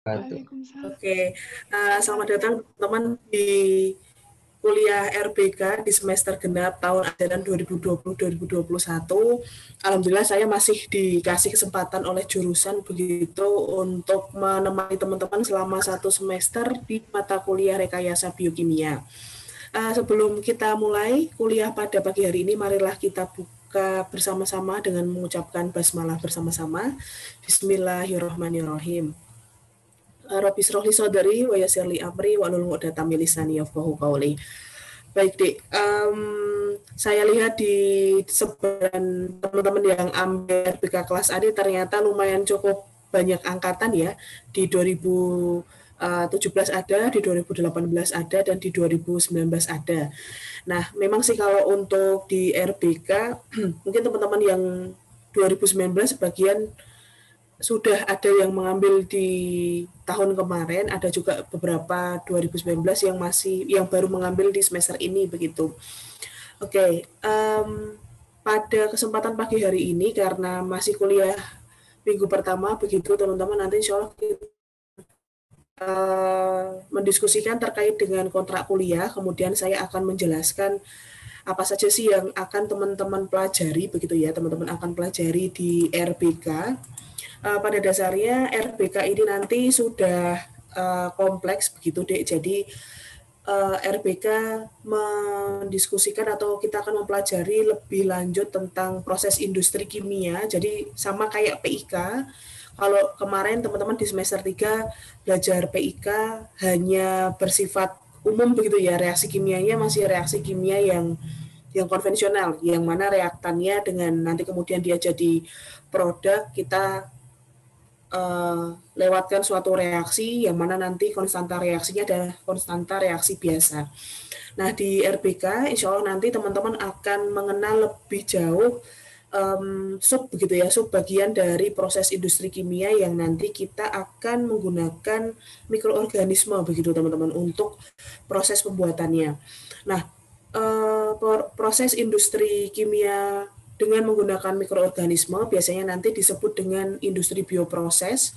Waalaikumsalam. Oke, selamat datang teman-teman di kuliah RBK di semester genap tahun ajaran 2020-2021. Alhamdulillah saya masih dikasih kesempatan oleh jurusan begitu untuk menemani teman-teman selama 1 semester di mata kuliah rekayasa biokimia. Sebelum kita mulai kuliah pada pagi hari ini, marilah kita buka bersama-sama dengan mengucapkan basmalah bersama-sama. Bismillahirrahmanirrahim. Rabbi srohli sodari wa yassirli amri wa hlul 'uqdatam min lisani yafqahu qawli. Baik, Dik. Saya lihat di sebaran teman-teman yang ambil RBK kelas A ini ternyata lumayan cukup banyak angkatan ya. Di 2017 ada, di 2018 ada, dan di 2019 ada. Nah, memang sih kalau untuk di RBK, mungkin teman-teman yang 2019 sebagian sudah ada yang mengambil di tahun kemarin, ada juga beberapa 2019 yang baru mengambil di semester ini begitu. Oke, pada kesempatan pagi hari ini karena masih kuliah minggu pertama begitu teman-teman, nanti insya Allah kita mendiskusikan terkait dengan kontrak kuliah, kemudian saya akan menjelaskan apa saja sih yang akan teman-teman pelajari begitu ya, teman-teman akan pelajari di RBK. Pada dasarnya RBK ini nanti sudah kompleks begitu, Dek. Jadi RBK mendiskusikan atau kita akan mempelajari lebih lanjut tentang proses industri kimia. Jadi sama kayak PIK. Kalau kemarin teman-teman di semester 3 belajar PIK hanya bersifat umum begitu ya, reaksi kimianya masih reaksi kimia yang konvensional, yang mana reaktannya dengan nanti kemudian dia jadi produk, kita lewatkan suatu reaksi yang mana nanti konstanta reaksinya adalah konstanta reaksi biasa. Nah, di RBK insya Allah nanti teman-teman akan mengenal lebih jauh sub begitu ya, sub bagian dari proses industri kimia yang nanti kita akan menggunakan mikroorganisme begitu teman-teman untuk proses pembuatannya. Nah, proses industri kimia dengan menggunakan mikroorganisme biasanya nanti disebut dengan industri bioproses,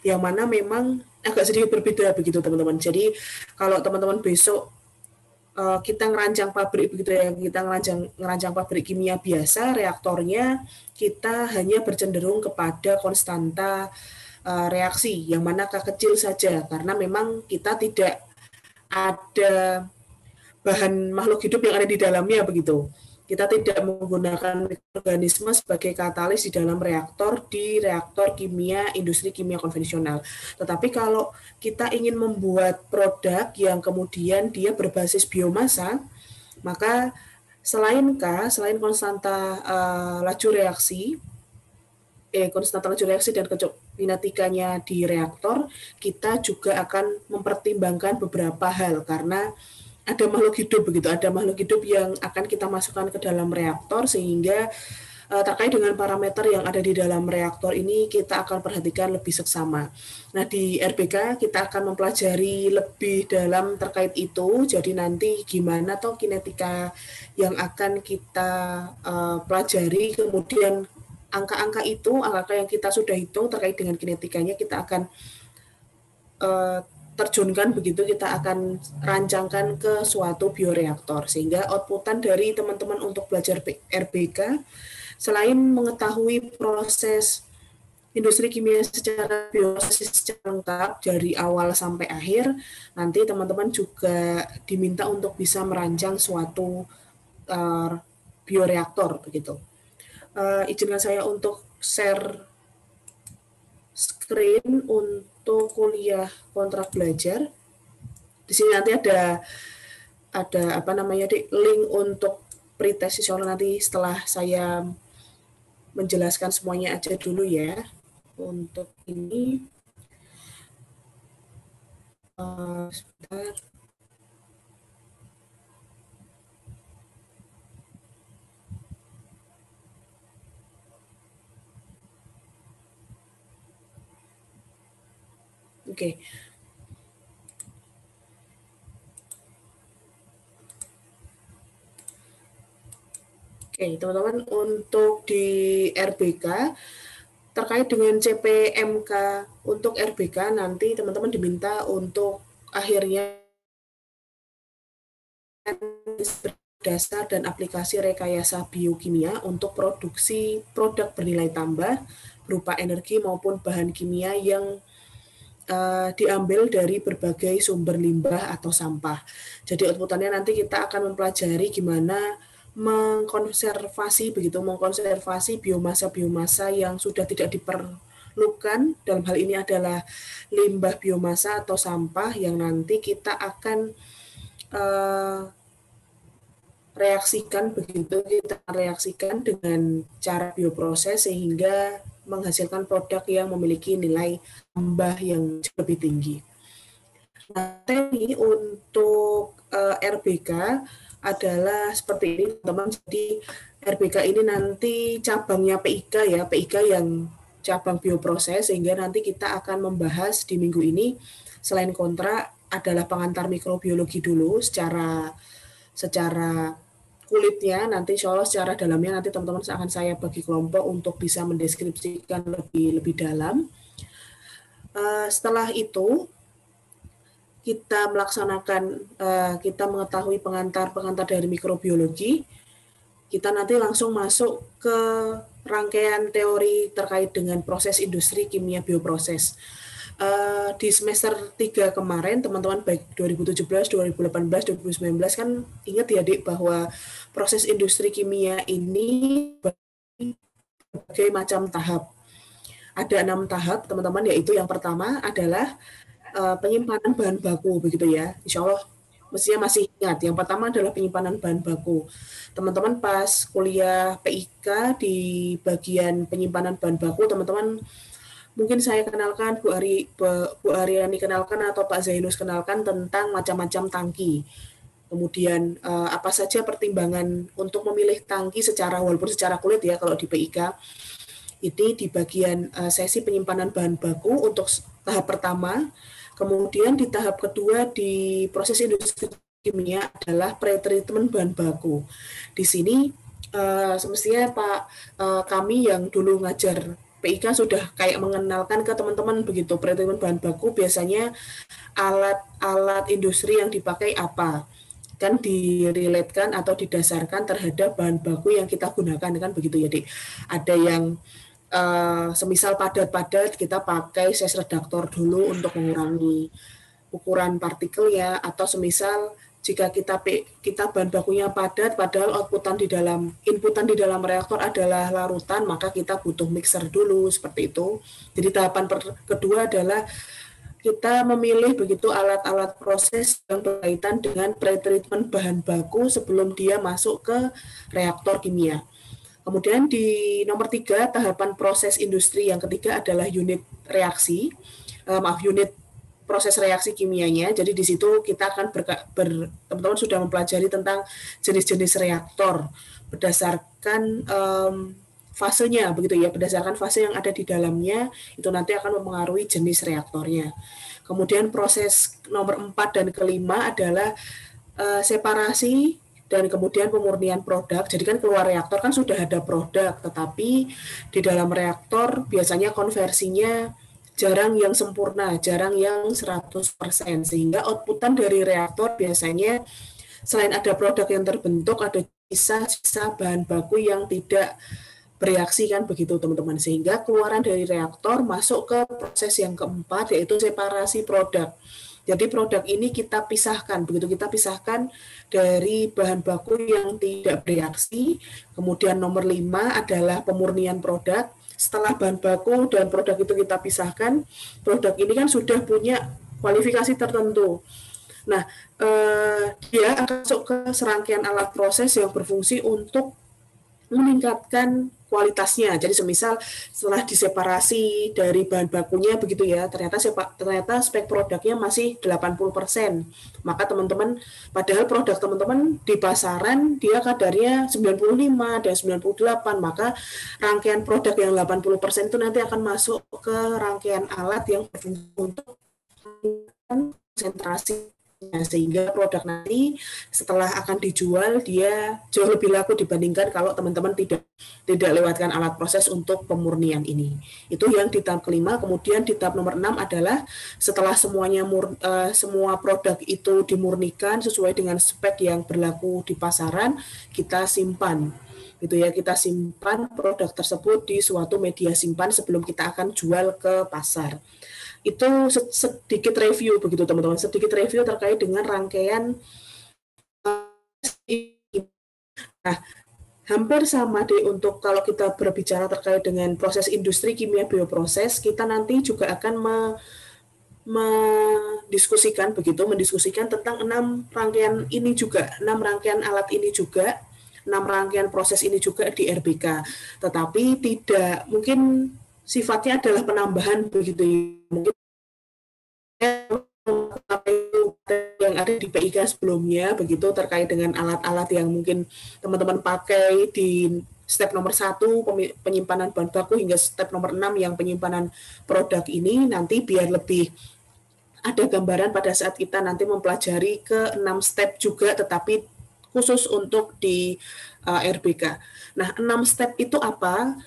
yang mana memang agak sedikit berbeda begitu teman-teman. Jadi kalau teman-teman besok kita ngerancang pabrik begitu ya, kita ngerancang pabrik kimia biasa, reaktornya kita hanya bercenderung kepada konstanta reaksi yang mana kecil saja, karena memang kita tidak ada bahan makhluk hidup yang ada di dalamnya begitu. Kita tidak menggunakan mikroorganisme sebagai katalis di dalam reaktor di reaktor kimia, industri kimia konvensional. Tetapi kalau kita ingin membuat produk yang kemudian dia berbasis biomasa, maka selain konstanta laju reaksi, konstanta laju reaksi dan kinetikanya di reaktor, kita juga akan mempertimbangkan beberapa hal karena ada makhluk hidup begitu, ada makhluk hidup yang akan kita masukkan ke dalam reaktor sehingga terkait dengan parameter yang ada di dalam reaktor ini kita akan perhatikan lebih seksama. Nah, di RBK kita akan mempelajari lebih dalam terkait itu, jadi nanti gimana toh kinetika yang akan kita pelajari, kemudian angka-angka itu, angka yang kita sudah hitung terkait dengan kinetikanya kita akan terjunkan begitu, kita akan rancangkan ke suatu bioreaktor sehingga outputan dari teman-teman untuk belajar RBK selain mengetahui proses industri kimia secara biologis secara lengkap dari awal sampai akhir, nanti teman-teman juga diminta untuk bisa merancang suatu bioreaktor begitu. Izinkan saya untuk share screen untuk kuliah kontrak belajar. Di sini nanti ada apa namanya, link untuk pretest. Nanti setelah saya menjelaskan semuanya aja dulu ya. Untuk ini sebentar. Oke. Oke, teman-teman, untuk di RBK terkait dengan CPMK untuk RBK nanti teman-teman diminta untuk akhirnya dasar dan aplikasi rekayasa biokimia untuk produksi produk bernilai tambah berupa energi maupun bahan kimia yang diambil dari berbagai sumber limbah atau sampah. Jadi outputannya nanti kita akan mempelajari gimana mengkonservasi biomasa-biomasa yang sudah tidak diperlukan. Dalam hal ini adalah limbah biomasa atau sampah yang nanti kita akan reaksikan dengan cara bioproses sehingga menghasilkan produk yang memiliki nilai tambah yang lebih tinggi. Nah, ini untuk RBK adalah seperti ini, teman-teman. Jadi RBK ini nanti cabangnya PIK ya, PIK yang cabang bioproses, sehingga nanti kita akan membahas di minggu ini selain kontra adalah pengantar mikrobiologi dulu secara kulitnya, nanti insya Allah secara dalamnya nanti teman-teman akan saya bagi kelompok untuk bisa mendeskripsikan lebih dalam. Setelah itu kita melaksanakan, kita mengetahui pengantar dari mikrobiologi, kita nanti langsung masuk ke rangkaian teori terkait dengan proses industri kimia bioproses. Di semester 3 kemarin, teman-teman baik 2017, 2018, 2019 kan ingat ya Dik bahwa proses industri kimia ini berbagai macam tahap. Ada 6 tahap teman-teman, yaitu yang pertama adalah penyimpanan bahan baku begitu ya. Insya Allah mestinya masih ingat. Yang pertama adalah penyimpanan bahan baku. Teman-teman pas kuliah PIK di bagian penyimpanan bahan baku, teman-teman mungkin saya kenalkan, Bu Aryani kenalkan atau Pak Zainus kenalkan tentang macam-macam tangki. Kemudian apa saja pertimbangan untuk memilih tangki walaupun secara kulit ya kalau di PIK. Ini di bagian sesi penyimpanan bahan baku untuk tahap pertama. Kemudian di tahap kedua di proses industri kimia adalah pretreatment bahan baku. Di sini semestinya kami yang dulu ngajar PIK sudah kayak mengenalkan ke teman-teman begitu. Pretreatment bahan baku biasanya alat industri yang dipakai apa, kan direlatekan atau didasarkan terhadap bahan baku yang kita gunakan, kan begitu ya Dik. Ada yang semisal padat-padat kita pakai size redaktor dulu untuk mengurangi ukuran partikel ya, atau semisal jika kita bahan bakunya padat padahal inputan di dalam reaktor adalah larutan, maka kita butuh mixer dulu seperti itu. Jadi tahapan kedua adalah kita memilih begitu alat-alat proses yang berkaitan dengan pretreatment bahan baku sebelum dia masuk ke reaktor kimia. Kemudian di nomor 3, tahapan proses industri yang ketiga adalah unit proses reaksi kimianya. Jadi di situ kita akan teman-teman sudah mempelajari tentang jenis-jenis reaktor berdasarkan fasenya begitu ya, berdasarkan fase yang ada di dalamnya itu nanti akan mempengaruhi jenis reaktornya. Kemudian proses nomor 4 dan kelima adalah separasi dan kemudian pemurnian produk. Jadi kan keluar reaktor kan sudah ada produk, tetapi di dalam reaktor biasanya konversinya jarang yang sempurna, jarang yang 100%, sehingga outputan dari reaktor biasanya selain ada produk yang terbentuk, ada sisa-sisa bahan baku yang tidak bereaksi, kan begitu teman-teman, sehingga keluaran dari reaktor masuk ke proses yang keempat, yaitu separasi produk. Jadi produk ini kita pisahkan, begitu kita pisahkan dari bahan baku yang tidak bereaksi. Kemudian nomor 5 adalah pemurnian produk. Setelah bahan baku dan produk itu kita pisahkan, produk ini kan sudah punya kualifikasi tertentu. Nah, dia akan masuk ke serangkaian alat proses yang berfungsi untuk meningkatkan kualitasnya. Jadi semisal setelah diseparasi dari bahan bakunya begitu ya, ternyata spek produknya masih 80%. Maka teman-teman, padahal produk teman-teman di pasaran dia kadarnya 95 dan 98, maka rangkaian produk yang 80% itu nanti akan masuk ke rangkaian alat yang berfungsi untuk konsentrasi sehingga produk nanti setelah akan dijual dia jauh lebih laku dibandingkan kalau teman-teman tidak lewatkan alat proses untuk pemurnian ini. Itu yang di tahap kelima. Kemudian di tahap nomor 6 adalah setelah semua produk itu dimurnikan sesuai dengan spek yang berlaku di pasaran, kita simpan gitu ya, kita simpan produk tersebut di suatu media simpan sebelum kita akan jual ke pasar. Itu sedikit review begitu teman-teman, sedikit review terkait dengan rangkaian. Nah, hampir sama deh untuk kalau kita berbicara terkait dengan proses industri kimia bioproses, kita nanti juga akan mendiskusikan tentang 6 rangkaian ini juga, 6 rangkaian alat ini juga, 6 rangkaian proses ini juga di RBK. Tetapi tidak mungkin sifatnya adalah penambahan begitu ya. Mungkin yang ada di PIK sebelumnya begitu terkait dengan alat-alat yang mungkin teman-teman pakai di step nomor 1 penyimpanan bahan baku hingga step nomor 6 yang penyimpanan produk ini, nanti biar lebih ada gambaran pada saat kita nanti mempelajari ke 6 step juga, tetapi khusus untuk di RBK. Nah, 6 step itu apa?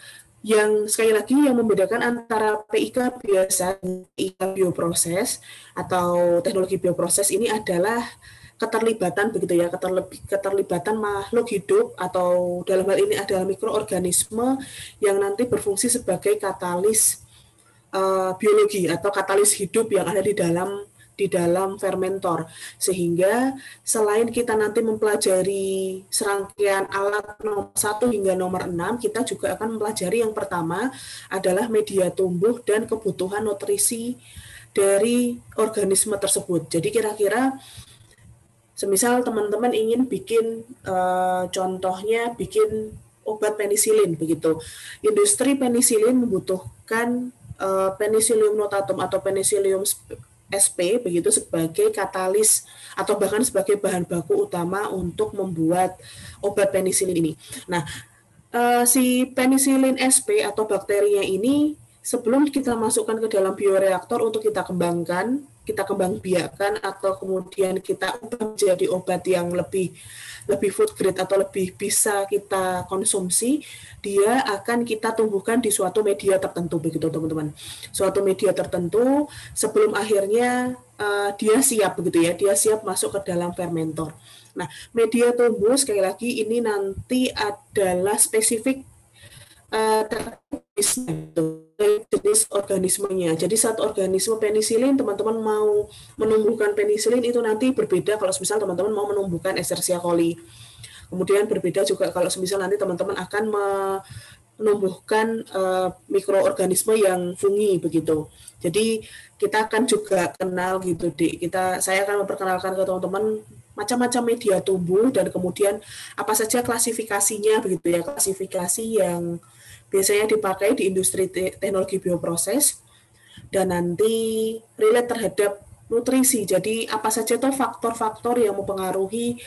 Yang sekali lagi yang membedakan antara PIK biasa dan PIK bioproses atau teknologi bioproses ini adalah keterlibatan begitu ya, keterlibatan makhluk hidup atau dalam hal ini adalah mikroorganisme yang nanti berfungsi sebagai katalis biologi atau katalis hidup yang ada di dalam fermentor, sehingga selain kita nanti mempelajari serangkaian alat nomor 1 hingga nomor 6, kita juga akan mempelajari yang pertama adalah media tumbuh dan kebutuhan nutrisi dari organisme tersebut. Jadi kira-kira semisal teman-teman ingin bikin contohnya bikin obat penisilin begitu. Industri penisilin membutuhkan Penicillium notatum atau Penicillium SP begitu sebagai katalis atau bahkan sebagai bahan baku utama untuk membuat obat penisilin ini. Nah, si penicillin SP atau bakterinya ini sebelum kita masukkan ke dalam bioreaktor untuk kita kembangkan, kita kembang biakan atau kemudian kita ubah menjadi obat yang lebih food grade atau lebih bisa kita konsumsi, dia akan kita tumbuhkan di suatu media tertentu begitu teman-teman. Suatu media tertentu sebelum akhirnya dia siap begitu ya, dia siap masuk ke dalam fermentor. Nah, media tumbuh sekali lagi ini nanti adalah spesifik jenis organismenya. Jadi satu organisme penisilin, teman-teman mau menumbuhkan penisilin itu nanti berbeda kalau misal teman-teman mau menumbuhkan Escherichia coli. Kemudian berbeda juga kalau misal nanti teman-teman akan menumbuhkan mikroorganisme yang fungi begitu. Jadi kita akan juga kenal gitu, saya akan memperkenalkan ke teman-teman macam-macam media tumbuh dan kemudian apa saja klasifikasinya begitu ya, klasifikasi yang biasanya dipakai di industri teknologi bioproses dan nanti relate terhadap nutrisi. Jadi apa saja tuh faktor-faktor yang mempengaruhi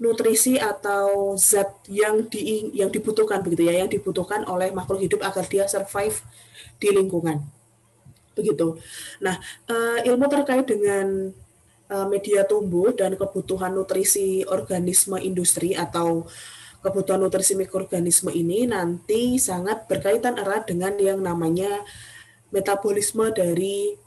nutrisi atau zat yang dibutuhkan begitu ya, yang dibutuhkan oleh makhluk hidup agar dia survive di lingkungan. Begitu. Nah, ilmu terkait dengan media tumbuh dan kebutuhan nutrisi organisme industri atau kebutuhan nutrisi mikroorganisme ini nanti sangat berkaitan erat dengan yang namanya metabolisme dari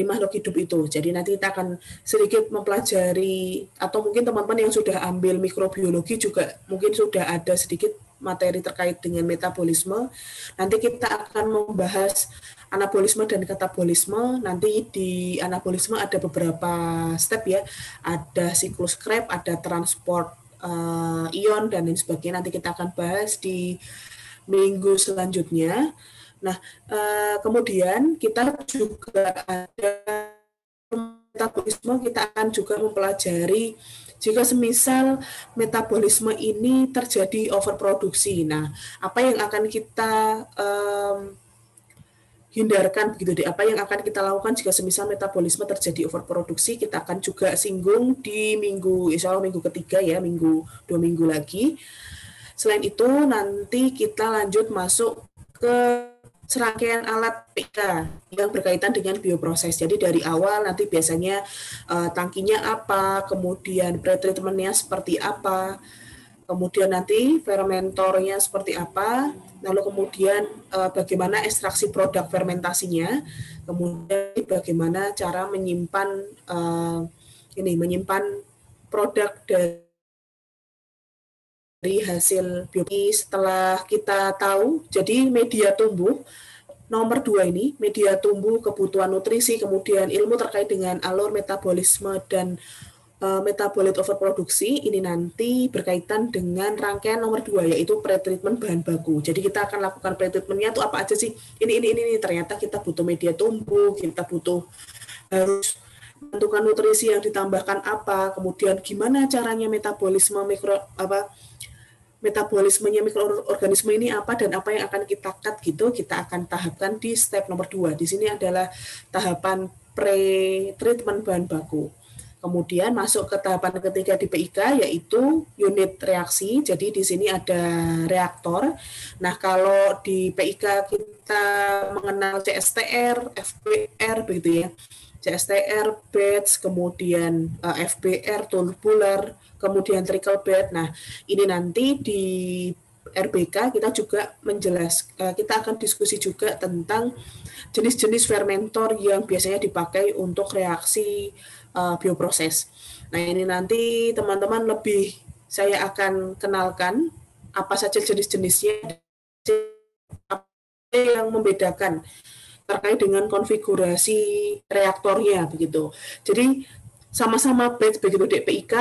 makhluk hidup itu. Jadi nanti kita akan sedikit mempelajari, atau mungkin teman-teman yang sudah ambil mikrobiologi juga mungkin sudah ada sedikit materi terkait dengan metabolisme. Nanti kita akan membahas anabolisme dan katabolisme. Nanti di anabolisme ada beberapa step ya, ada siklus Krebs, ada transport ion dan lain sebagainya. Nanti kita akan bahas di minggu selanjutnya. Nah, kemudian kita juga ada metabolisme, kita akan juga mempelajari jika semisal metabolisme ini terjadi overproduksi. Nah, apa yang akan kita hindarkan begitu deh, apa yang akan kita lakukan jika semisal metabolisme terjadi overproduksi, kita akan juga singgung di insya Allah minggu ketiga ya, 2 minggu lagi. Selain itu nanti kita lanjut masuk ke serangkaian alat PK yang berkaitan dengan bioproses. Jadi dari awal nanti biasanya tangkinya apa, kemudian pretreatmentnya seperti apa, kemudian nanti fermentornya seperti apa, lalu kemudian bagaimana ekstraksi produk fermentasinya, kemudian bagaimana cara menyimpan produk dari hasil bioproses. Setelah kita tahu, jadi media tumbuh nomor 2 ini, media tumbuh, kebutuhan nutrisi, kemudian ilmu terkait dengan alur metabolisme dan metabolit overproduksi, ini nanti berkaitan dengan rangkaian nomor 2, yaitu pretreatment bahan baku. Jadi kita akan lakukan pretreatmentnya itu apa aja sih? Ini. Ternyata kita butuh media tumbuh, kita butuh harus menentukan nutrisi yang ditambahkan apa, kemudian gimana caranya metabolismenya mikroorganisme ini apa dan apa yang akan kita cut gitu, kita akan tahapkan di step nomor 2. Di sini adalah tahapan pre-treatment bahan baku. Kemudian masuk ke tahapan ketiga di PIK, yaitu unit reaksi. Jadi di sini ada reaktor. Nah, kalau di PIK kita mengenal CSTR, FBR begitu ya. CSTR, batch, kemudian FBR, tubular, kemudian trickle bed. Nah, ini nanti di RBK kita juga kita akan diskusi juga tentang jenis-jenis fermentor yang biasanya dipakai untuk reaksi bioproses. Nah, ini nanti teman-teman saya akan kenalkan apa saja jenis-jenisnya, apa yang membedakan terkait dengan konfigurasi reaktornya begitu. Jadi sama-sama batch begitu, DPIK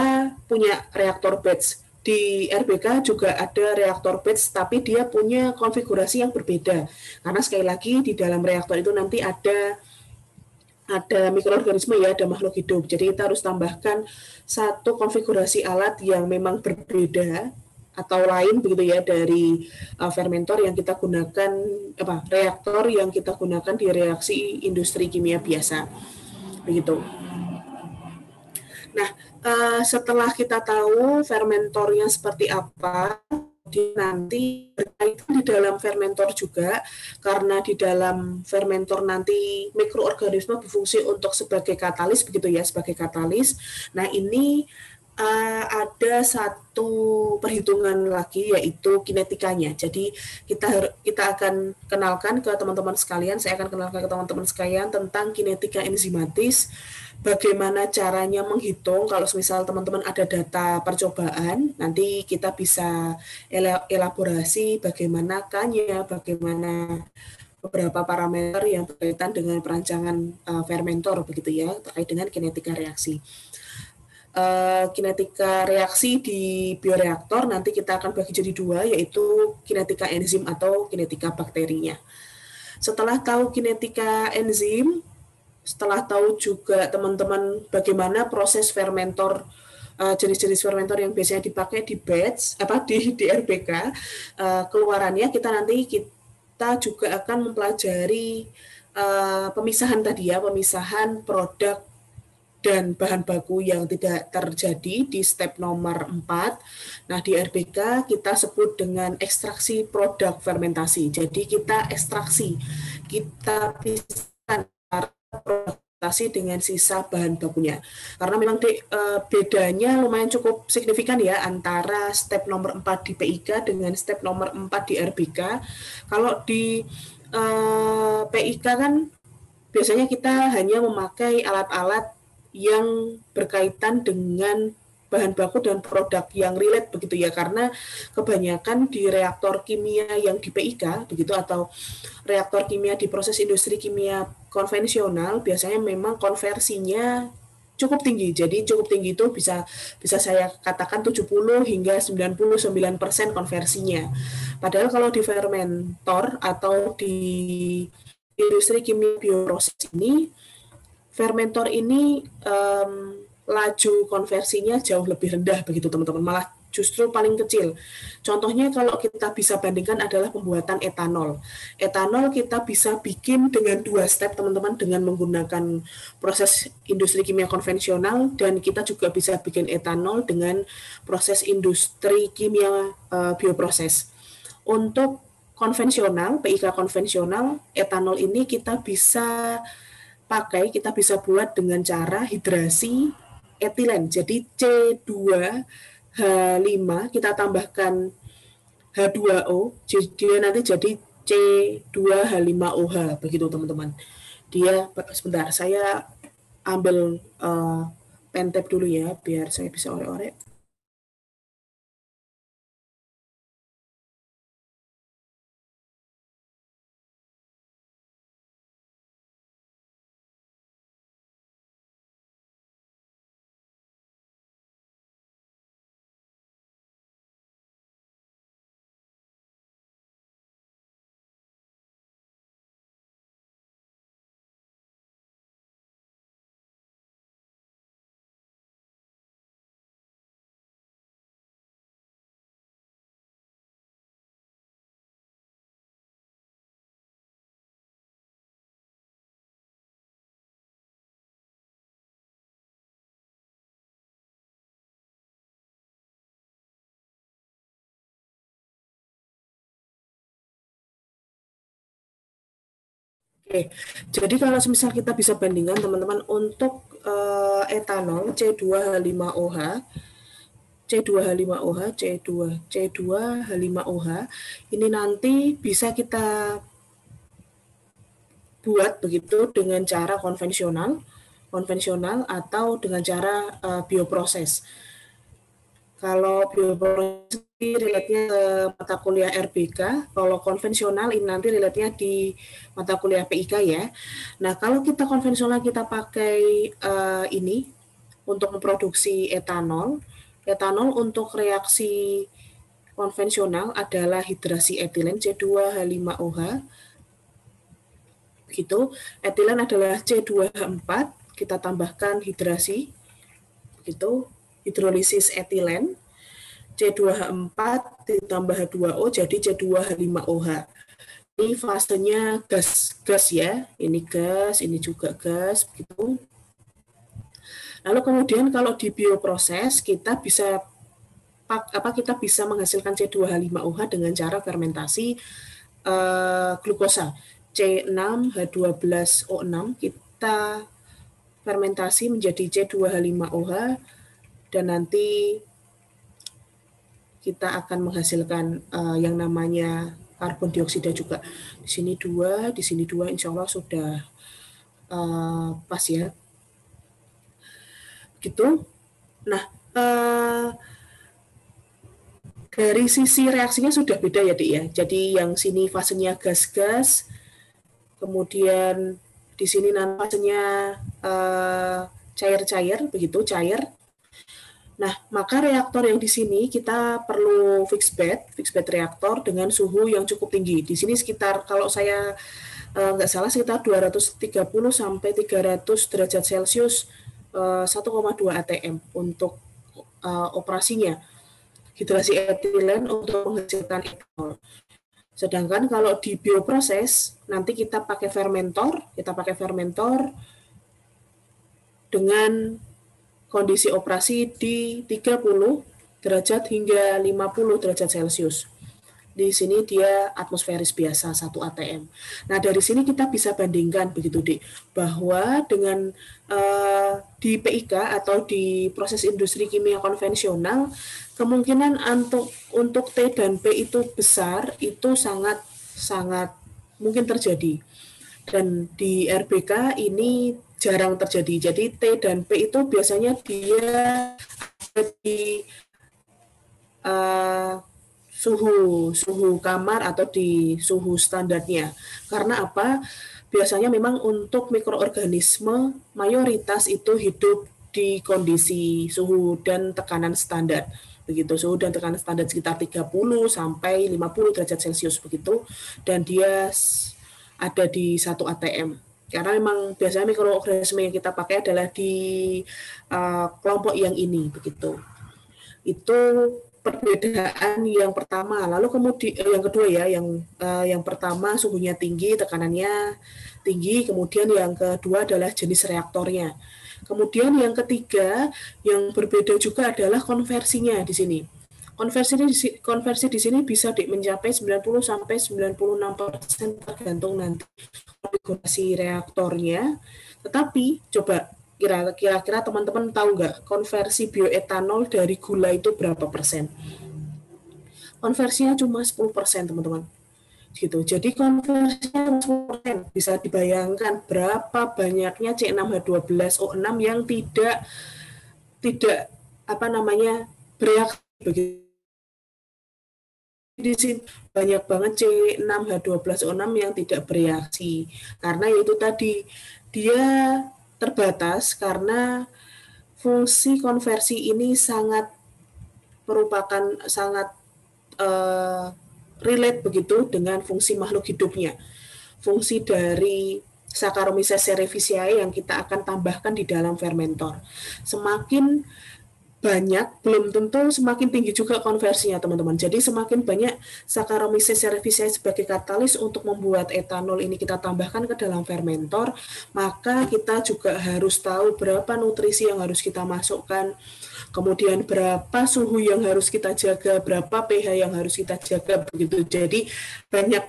punya reaktor batch, di RBK juga ada reaktor batch tapi dia punya konfigurasi yang berbeda. Karena sekali lagi di dalam reaktor itu nanti ada mikroorganisme ya, ada makhluk hidup. Jadi kita harus tambahkan satu konfigurasi alat yang memang berbeda atau lain begitu ya dari fermentor yang kita gunakan, reaktor yang kita gunakan di reaksi industri kimia biasa begitu. Nah, setelah kita tahu fermentornya seperti apa, nanti berkaitan di dalam fermentor juga, karena di dalam fermentor nanti mikroorganisme berfungsi untuk sebagai katalis begitu ya, sebagai katalis. Nah, ini ada satu perhitungan lagi, yaitu kinetikanya. Jadi kita akan kenalkan ke teman-teman sekalian, saya akan kenalkan ke teman-teman sekalian tentang kinetika enzimatis, bagaimana caranya menghitung. Kalau misal teman-teman ada data percobaan, nanti kita bisa elaborasi bagaimana K-nya, bagaimana beberapa parameter yang berkaitan dengan perancangan fermentor begitu ya, terkait dengan kinetika reaksi. Kinetika reaksi di bioreaktor nanti kita akan bagi jadi 2, yaitu kinetika enzim atau kinetika bakterinya. Setelah tahu kinetika enzim, setelah tahu juga teman-teman bagaimana proses fermentor, jenis-jenis fermentor yang biasanya dipakai di batch di RBK, keluarannya kita juga akan mempelajari pemisahan tadi ya, pemisahan produk dan bahan baku yang tidak terjadi di step nomor 4. Nah, di RBK kita sebut dengan ekstraksi produk fermentasi. Jadi kita ekstraksi, kita pisahkan fermentasi dengan sisa bahan bakunya. Karena memang bedanya lumayan cukup signifikan ya antara step nomor 4 di PIK dengan step nomor 4 di RBK. Kalau di PIK kan biasanya kita hanya memakai alat-alat yang berkaitan dengan bahan baku dan produk yang relate begitu ya, karena kebanyakan di reaktor kimia yang di PIK begitu atau reaktor kimia di proses industri kimia konvensional biasanya memang konversinya cukup tinggi. Jadi cukup tinggi itu bisa saya katakan 70 hingga 99% konversinya. Padahal kalau di fermentor atau di industri kimia bioproses ini, fermentor ini laju konversinya jauh lebih rendah begitu teman-teman, malah justru paling kecil. Contohnya kalau kita bisa bandingkan adalah pembuatan etanol. Etanol kita bisa bikin dengan 2 step teman-teman, dengan menggunakan proses industri kimia konvensional, dan kita juga bisa bikin etanol dengan proses industri kimia bioproses. Untuk konvensional, PIK konvensional, etanol ini kita bisa pakai, kita bisa buat dengan cara hidrasi etilen. Jadi C2H5 kita tambahkan H2O, dia nanti jadi C2H5OH, begitu teman-teman. Dia, sebentar, saya ambil pen tab dulu ya, biar saya bisa orek-orek. Oke, jadi kalau misal kita bisa bandingkan teman-teman untuk etanol C2H5OH, C2H5OH, C2H5OH, ini nanti bisa kita buat begitu dengan cara konvensional atau dengan cara bioproses. Kalau bioproses relate-nya ke mata kuliah RBK, kalau konvensional ini nanti relate-nya di mata kuliah PIK ya. Nah, kalau kita konvensional kita pakai ini untuk memproduksi etanol. Etanol untuk reaksi konvensional adalah hidrasi etilen C2H5OH. Begitu. Etilen adalah C2H4, kita tambahkan hidrasi. Begitu. Hidrolisis etilen. C2H4 ditambah H2O jadi C2H5OH. Ini fasenya gas ya. Ini gas, ini juga gas, begitu. Lalu kemudian kalau di bioproses kita bisa menghasilkan C2H5OH dengan cara fermentasi glukosa C6H12O6 kita fermentasi menjadi C2H5OH dan nanti kita akan menghasilkan yang namanya karbon dioksida juga. Di sini 2, di sini 2, insya Allah sudah pas ya. Gitu. Nah, dari sisi reaksinya sudah beda ya, Dik ya. Jadi yang sini fasenya gas-gas, kemudian di sini nanti fasenya cair-cair, begitu, cair. Nah, maka reaktor yang di sini kita perlu fixed bed reaktor dengan suhu yang cukup tinggi. Di sini sekitar, kalau saya nggak salah, sekitar 230 sampai 300 derajat Celcius 1,2 atm untuk operasinya. Hidrasi etilen untuk menghasilkan etanol. Sedangkan kalau di bioproses, nanti kita pakai fermentor dengan kondisi operasi di 30 derajat hingga 50 derajat Celcius. Di sini dia atmosferis biasa 1 atm. Nah, dari sini kita bisa bandingkan begitu, Dik, bahwa dengan di PIK atau di proses industri kimia konvensional, kemungkinan untuk T dan P itu besar, itu sangat mungkin terjadi. Dan di RBK ini jarang terjadi. Jadi T dan P itu biasanya dia ada di suhu kamar atau di suhu standarnya. Karena apa? Biasanya memang untuk mikroorganisme mayoritas itu hidup di kondisi suhu dan tekanan standar. Begitu, suhu dan tekanan standar sekitar 30 sampai 50 derajat Celcius begitu, dan dia ada di 1 atm. Karena memang biasanya mikroorganisme yang kita pakai adalah di kelompok yang ini begitu. Itu perbedaan yang pertama. Lalu kemudian yang kedua ya, yang pertama suhunya tinggi, tekanannya tinggi, kemudian yang kedua adalah jenis reaktornya. Kemudian yang ketiga yang berbeda juga adalah konversinya di sini. Konversi di sini bisa mencapai 90 sampai 96% tergantung nanti konfigurasi reaktornya. Tetapi coba kira-kira teman-teman tahu nggak konversi bioetanol dari gula itu berapa persen? Konversinya cuma 10%, teman-teman. Gitu. Jadi konversinya 10%. Bisa dibayangkan berapa banyaknya C6H12O6 yang tidak apa namanya bereaksi begitu. Di sini banyak banget C6H12O6 yang tidak bereaksi karena itu tadi dia terbatas karena fungsi konversi ini sangat relate begitu dengan fungsi makhluk hidupnya. Fungsi dari Saccharomyces cerevisiae yang kita akan tambahkan di dalam fermentor. Semakin banyak, belum tentu semakin tinggi juga konversinya, teman-teman. Jadi semakin banyak Saccharomyces cerevisiae sebagai katalis untuk membuat etanol ini kita tambahkan ke dalam fermentor, maka kita juga harus tahu berapa nutrisi yang harus kita masukkan, kemudian berapa suhu yang harus kita jaga, berapa pH yang harus kita jaga begitu. Jadi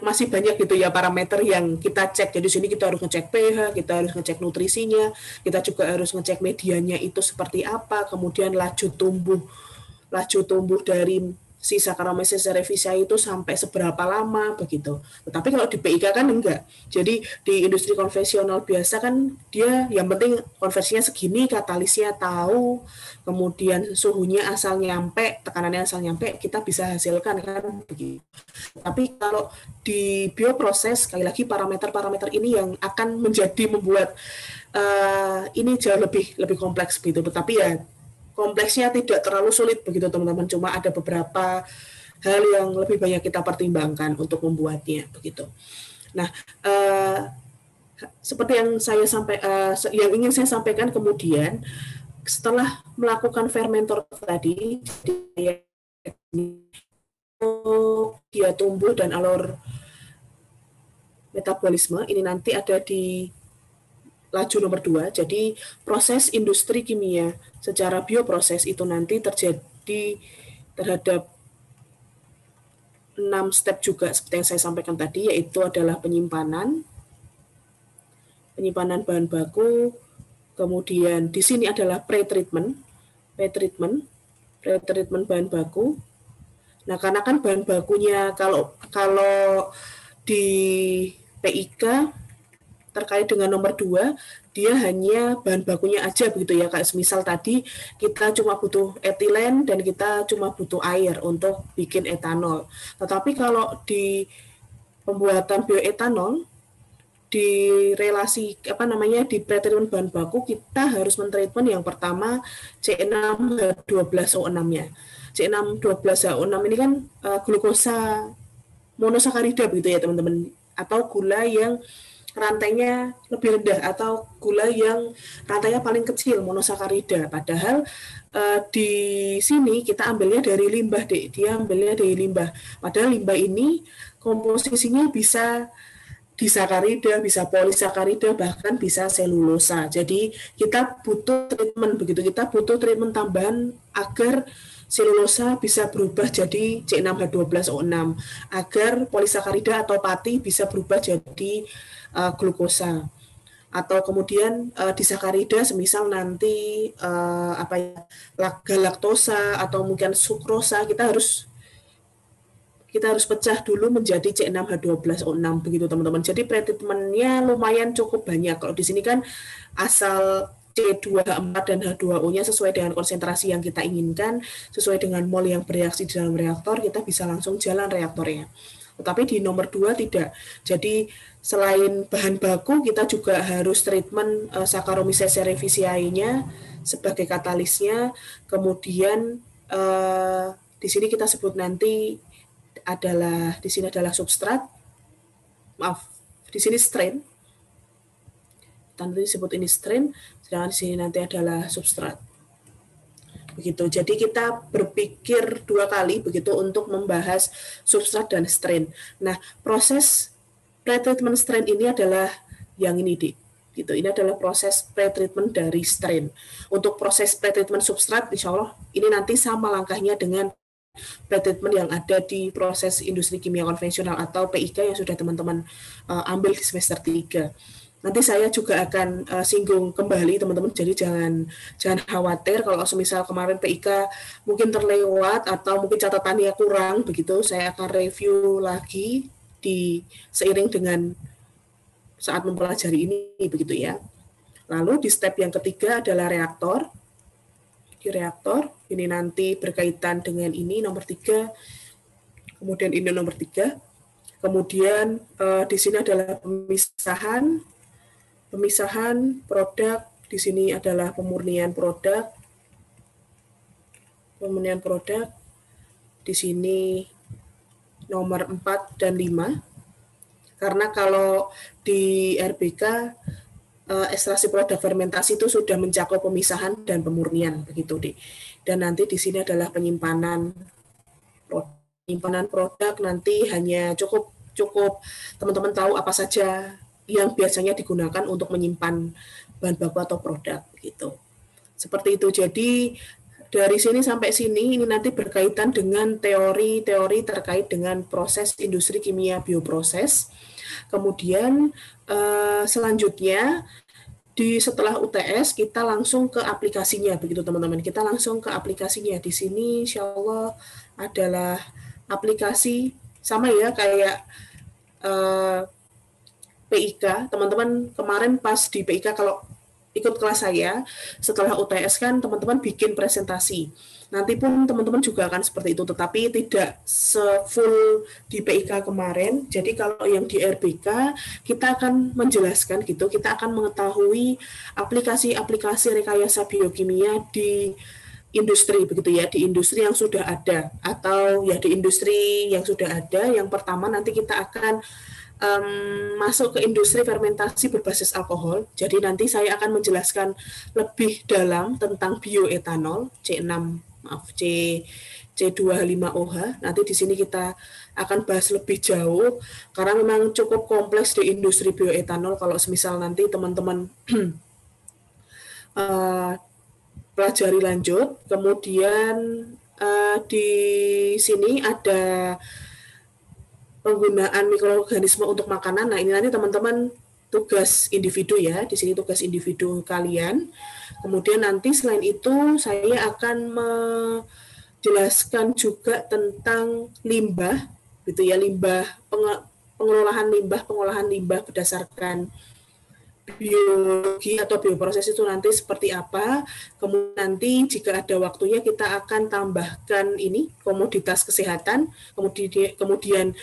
masih banyak gitu ya parameter yang kita cek. Jadi sini kita harus ngecek pH, kita harus ngecek nutrisinya, kita juga harus ngecek medianya itu seperti apa, kemudian laju tumbuh dari si Saccharomyces cerevisiae itu sampai seberapa lama begitu. Tetapi kalau di PIK kan enggak. Jadi di industri konvensional biasa kan dia yang penting konversinya segini, katalisnya tahu, kemudian suhunya asal nyampe, tekanannya asal nyampe, kita bisa hasilkan kan begitu. Tapi kalau di bioproses sekali lagi parameter-parameter ini yang akan membuat ini jauh lebih kompleks begitu. Tetapi ya kompleksnya tidak terlalu sulit begitu teman-teman, cuma ada beberapa hal yang lebih banyak kita pertimbangkan untuk membuatnya begitu. Nah, seperti yang ingin saya sampaikan kemudian setelah melakukan fermentor tadi, dia tumbuh dan alur metabolisme ini nanti ada di laju nomor 2. Jadi proses industri kimia secara bioproses itu nanti terjadi terhadap 6 step juga seperti yang saya sampaikan tadi, yaitu adalah penyimpanan bahan baku, kemudian di sini adalah pre-treatment bahan baku. Nah, karena kan bahan bakunya kalau di PIK terkait dengan nomor 2, dia hanya bahan bakunya aja begitu ya, kayak semisal tadi kita cuma butuh etilen dan kita cuma butuh air untuk bikin etanol. Tetapi kalau di pembuatan bioetanol di relasi di pretreatment bahan baku, kita harus mentreatment yang pertama C6H12O6-nya. C6H12O6 ini kan glukosa monosakarida begitu ya teman-teman, atau gula yang rantainya lebih rendah atau gula yang rantainya paling kecil, monosakarida. Padahal di sini kita ambilnya dari limbah, dia ambilnya dari limbah. Padahal limbah ini komposisinya bisa disakarida, bisa polisakarida, bahkan bisa selulosa. Jadi kita butuh treatment begitu, kita butuh treatment tambahan agar selulosa bisa berubah jadi C6H12O6, agar polisakarida atau pati bisa berubah jadi glukosa. Atau kemudian disakarida semisal nanti galaktosa atau mungkin sukrosa, kita harus pecah dulu menjadi C6H12O6 begitu teman-teman. Jadi pretreatmentnya lumayan cukup banyak. Kalau di sini kan asal C2H4 dan H2O-nya sesuai dengan konsentrasi yang kita inginkan, sesuai dengan mol yang bereaksi di dalam reaktor, kita bisa langsung jalan reaktornya. Tetapi di nomor 2 tidak. Jadi selain bahan baku, kita juga harus treatment Saccharomyces cerevisiae-nya sebagai katalisnya. Kemudian di sini kita sebut nanti di sini adalah substrat. Maaf, di sini strain. Nanti disebut ini strain, sedangkan di sini nanti adalah substrat. Begitu. Jadi kita berpikir 2 kali begitu untuk membahas substrat dan strain. Nah, proses pretreatment strain ini adalah yang ini, gitu. Ini adalah proses pretreatment dari strain. Untuk proses pretreatment substrat, insya Allah ini nanti sama langkahnya dengan pretreatment yang ada di proses industri kimia konvensional atau PIK yang sudah teman-teman ambil di semester 3. Nanti saya juga akan singgung kembali teman-teman, jadi jangan khawatir kalau semisal kemarin PIK mungkin terlewat atau mungkin catatannya kurang begitu, saya akan review lagi seiring dengan saat mempelajari ini begitu ya. Lalu di step yang ketiga adalah reaktor. Di reaktor ini nanti berkaitan dengan ini nomor 3, kemudian ini nomor 3. Kemudian di sini adalah pemisahan produk, di sini adalah pemurnian produk. Di sini nomor 4 dan 5. Karena kalau di RBK ekstraksi produk fermentasi itu sudah mencakup pemisahan dan pemurnian begitu, Dik. Dan nanti di sini adalah penyimpanan produk nanti hanya cukup teman-teman tahu apa saja yang biasanya digunakan untuk menyimpan bahan baku atau produk gitu. Seperti itu. Jadi dari sini sampai sini ini nanti berkaitan dengan teori-teori terkait dengan proses industri kimia bioproses. Kemudian selanjutnya setelah UTS kita langsung ke aplikasinya begitu teman-teman. Kita langsung ke aplikasinya. Di sini insya Allah adalah aplikasi sama ya kayak PIK. Teman-teman kemarin pas di PIK kalau ikut kelas saya, setelah UTS kan teman-teman bikin presentasi. Nanti pun teman-teman juga akan seperti itu, tetapi tidak se-full di PIK kemarin. Jadi kalau yang di RBK, kita akan menjelaskan gitu, kita akan mengetahui aplikasi-aplikasi rekayasa biokimia di industri begitu ya, di industri yang sudah ada atau ya di industri yang sudah ada. Yang pertama nanti kita akan masuk ke industri fermentasi berbasis alkohol. Jadi nanti saya akan menjelaskan lebih dalam tentang bioetanol C25OH. Nanti di sini kita akan bahas lebih jauh karena memang cukup kompleks di industri bioetanol. Kalau semisal nanti teman-teman pelajari lanjut. Kemudian di sini ada penggunaan mikroorganisme untuk makanan. Nah, ini nanti teman-teman tugas individu ya. Di sini tugas individu kalian. Kemudian nanti selain itu saya akan menjelaskan juga tentang limbah gitu ya, pengolahan limbah berdasarkan biologi atau bioproses itu nanti seperti apa. Kemudian nanti jika ada waktunya kita akan tambahkan ini komoditas kesehatan, kemudian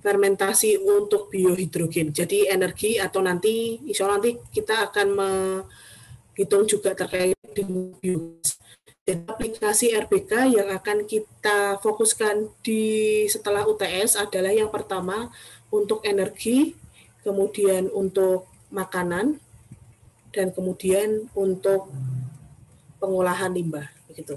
fermentasi untuk biohidrogen. Jadi energi atau nanti insya Allah nanti kita akan menghitung juga terkait dengan biogas. Dan aplikasi RBK yang akan kita fokuskan setelah UTS adalah yang pertama untuk energi, kemudian untuk makanan, dan kemudian untuk pengolahan limbah, begitu.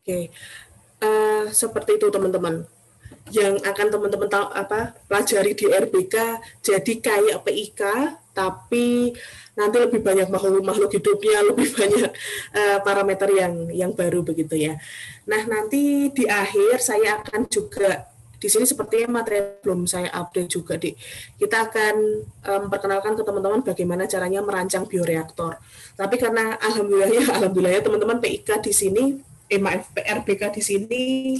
Oke, seperti itu teman-teman. Yang akan teman-teman pelajari di RBK jadi kayak PIK, tapi nanti lebih banyak makhluk hidupnya, lebih banyak parameter yang baru begitu ya. Nah, nanti di akhir saya akan juga di sini sepertinya materi belum saya update juga, kita akan memperkenalkan ke teman-teman bagaimana caranya merancang bioreaktor. Tapi karena alhamdulillah teman-teman PIK di sini RBK di sini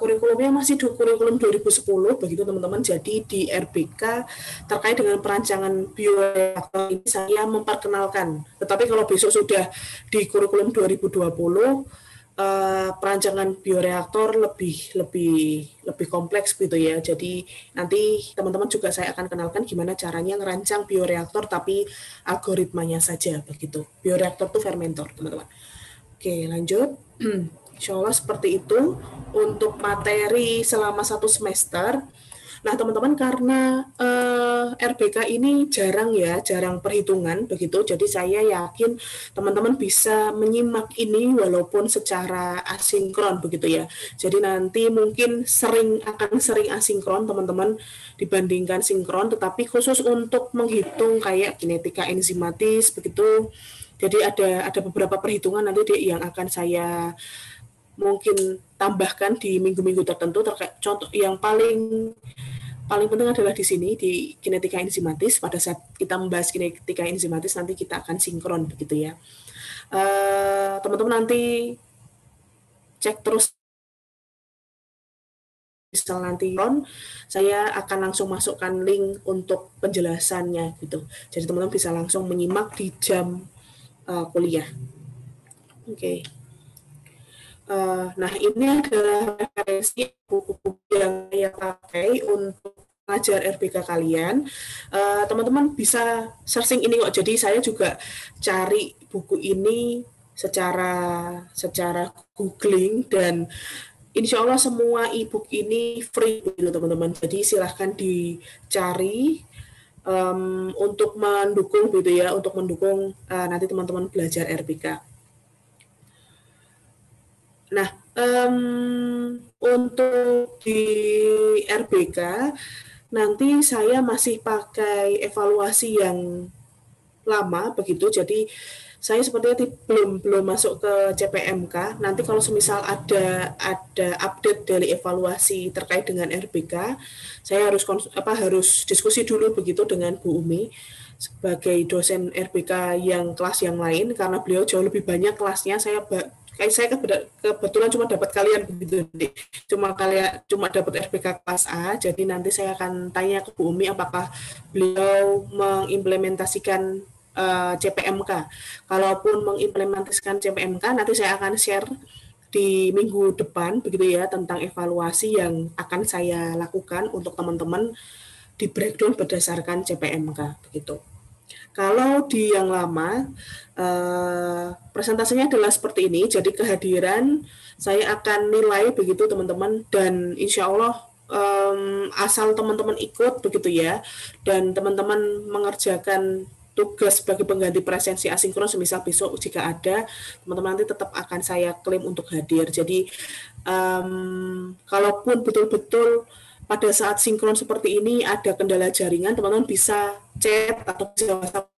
kurikulumnya masih kurikulum 2010 begitu teman-teman. Jadi di RBK terkait dengan perancangan bioreaktor ini saya memperkenalkan. Tetapi kalau besok sudah di kurikulum 2020 perancangan bioreaktor lebih kompleks gitu ya. Jadi nanti teman-teman juga saya akan kenalkan gimana caranya ngerancang bioreaktor tapi algoritmanya saja begitu. Bioreaktor itu fermentor teman-teman. Oke, lanjut. Insya Allah seperti itu untuk materi selama 1 semester. Nah, teman-teman, karena RBK ini jarang perhitungan begitu. Jadi saya yakin teman-teman bisa menyimak ini walaupun secara asinkron begitu ya. Jadi nanti mungkin akan sering asinkron teman-teman dibandingkan sinkron, tetapi khusus untuk menghitung kayak kinetika enzimatis begitu. Jadi ada beberapa perhitungan nanti yang akan saya mungkin tambahkan di minggu-minggu tertentu terkait contoh yang paling paling penting adalah di sini di kinetika enzimatis. Pada saat kita membahas kinetika enzimatis nanti kita akan sinkron begitu ya. Teman-teman nanti cek terus, misal nanti saya akan langsung masukkan link untuk penjelasannya gitu. Jadi teman-teman bisa langsung menyimak di jam kuliah. Oke. Nah, ini adalah referensi buku-buku yang saya pakai untuk mengajar RBK kalian. Teman-teman bisa searching ini kok. Jadi saya juga cari buku ini secara googling, dan insya Allah semua e-book ini free gitu teman-teman. Jadi silahkan dicari untuk mendukung gitu ya, untuk mendukung nanti teman-teman belajar RBK. Nah, untuk di RBK nanti saya masih pakai evaluasi yang lama begitu. Jadi saya sepertinya belum masuk ke CPMK. Nanti kalau semisal ada update dari evaluasi terkait dengan RBK, saya harus diskusi dulu begitu dengan Bu Umi sebagai dosen RBK yang kelas yang lain, karena beliau jauh lebih banyak kelasnya. Saya kebetulan cuma dapat kalian begitu, cuma dapat RBK kelas A. Jadi nanti saya akan tanya ke Bu Umi apakah beliau mengimplementasikan CPMK. Kalaupun mengimplementasikan CPMK, nanti saya akan share di minggu depan begitu ya tentang evaluasi yang akan saya lakukan untuk teman-teman di breakdown berdasarkan CPMK begitu. Kalau di yang lama, presentasinya adalah seperti ini. Jadi kehadiran saya akan nilai begitu teman-teman, dan insya Allah asal teman-teman ikut begitu ya, dan teman-teman mengerjakan tugas sebagai pengganti presensi asinkron, semisal besok jika ada, teman-teman nanti tetap akan saya klaim untuk hadir. Jadi kalaupun betul-betul pada saat sinkron seperti ini ada kendala jaringan, teman-teman bisa chat atau bisa WhatsApp,